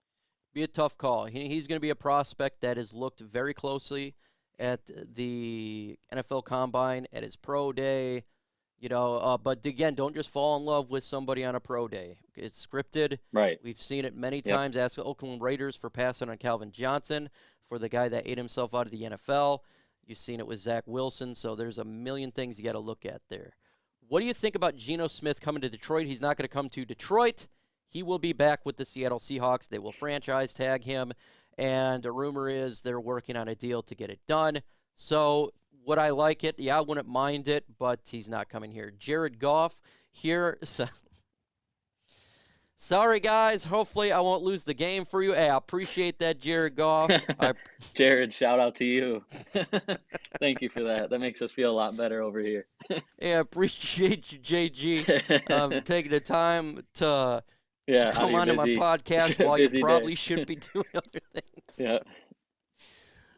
Be a tough call. He's going to be a prospect that is looked very closely at the NFL Combine, at his pro day, but again, don't just fall in love with somebody on a pro day. It's scripted. Right. We've seen it many Yep. times. Ask the Oakland Raiders for passing on Calvin Johnson, for the guy that ate himself out of the NFL. You've seen it with Zach Wilson, so there's a million things you got to look at there. What do you think about Geno Smith coming to Detroit? He's not going to come to Detroit. He will be back with the Seattle Seahawks. They will franchise tag him, and a rumor is they're working on a deal to get it done. So would I like it? Yeah, I wouldn't mind it, but he's not coming here. Jared Goff here. Sorry, guys. Hopefully I won't lose the game for you. Hey, I appreciate that, Jared Goff. Jared, shout out to you. Thank you for that. That makes us feel a lot better over here. Yeah, I appreciate you, JG, taking the time to come onto my podcast while you probably should be doing other things. Yeah.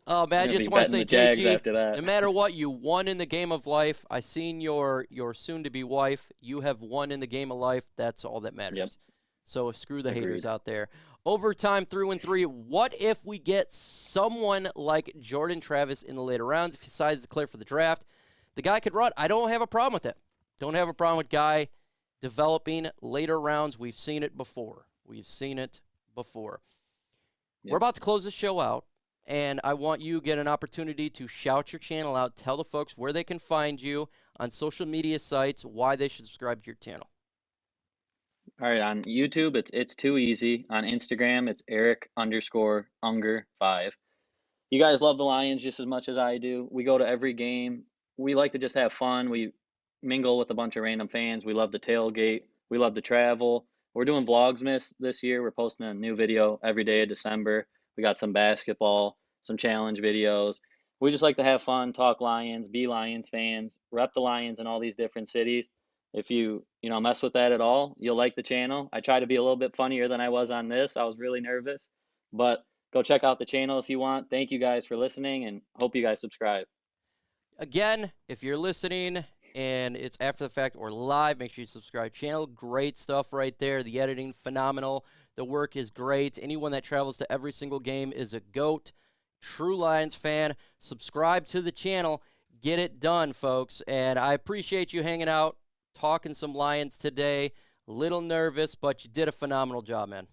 Oh, man, I just want to say, Jags JG, after that. no matter what, you won in the game of life. I seen your soon-to-be wife. You have won in the game of life. That's all that matters. Yep. So screw the Agreed. haters out there. Overtime 3-3. What if we get someone like Jordan Travis in the later rounds? If he decides to clear for the draft, the guy could run. I don't have a problem with that. Don't have a problem with guy developing later rounds. We've seen it before. Yep. We're about to close the show out, and I want you to get an opportunity to shout your channel out. Tell the folks where they can find you on social media sites, why they should subscribe to your channel. All right, on YouTube, it's too easy. On Instagram, it's Eric_Unger5. You guys love the Lions just as much as I do. We go to every game. We like to just have fun. We mingle with a bunch of random fans. We love to tailgate. We love to travel. We're doing Vlogsmas this year. We're posting a new video every day of December. We got some basketball, some challenge videos. We just like to have fun, talk Lions, be Lions fans, rep the Lions in all these different cities. If you mess with that at all, you'll like the channel. I try to be a little bit funnier than I was on this. I was really nervous, but go check out the channel if you want. Thank you guys for listening, and hope you guys subscribe. Again, if you're listening and it's after the fact or live, make sure you subscribe to the channel. Great stuff right there. The editing, phenomenal. The work is great. Anyone that travels to every single game is a GOAT. True Lions fan. Subscribe to the channel. Get it done, folks. And I appreciate you hanging out, talking some Lions today. A little nervous, but you did a phenomenal job, man.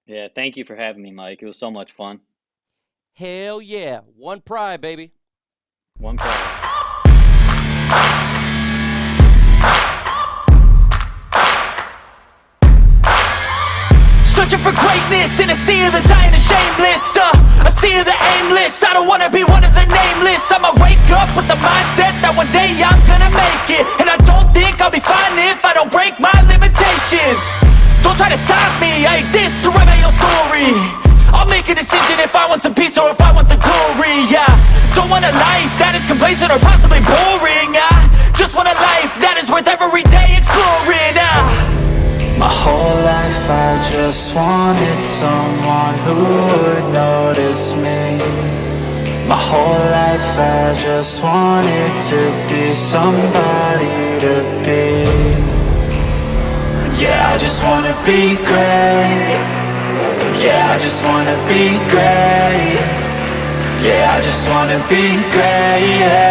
Yeah, thank you for having me, Mike. It was so much fun. Hell yeah. One pride, baby. One pride. Searching for greatness in a sea of the dying and shameless, a sea of the aimless. I don't wanna be one of the nameless. I'ma wake up with the mindset that one day I'm gonna make it, and I don't think I'll be fine if I don't break my limitations. Don't try to stop me, I exist to write my own story. I'll make a decision if I want some peace or if I want the glory. Yeah, don't want a life that is complacent or possibly boring. I just want a life that is worth every day exploring. My whole life I just wanted someone who would notice me. My whole life I just wanted to be somebody to be. Yeah, I just wanna be great. Yeah, I just wanna be great. Yeah, I just wanna be great, yeah.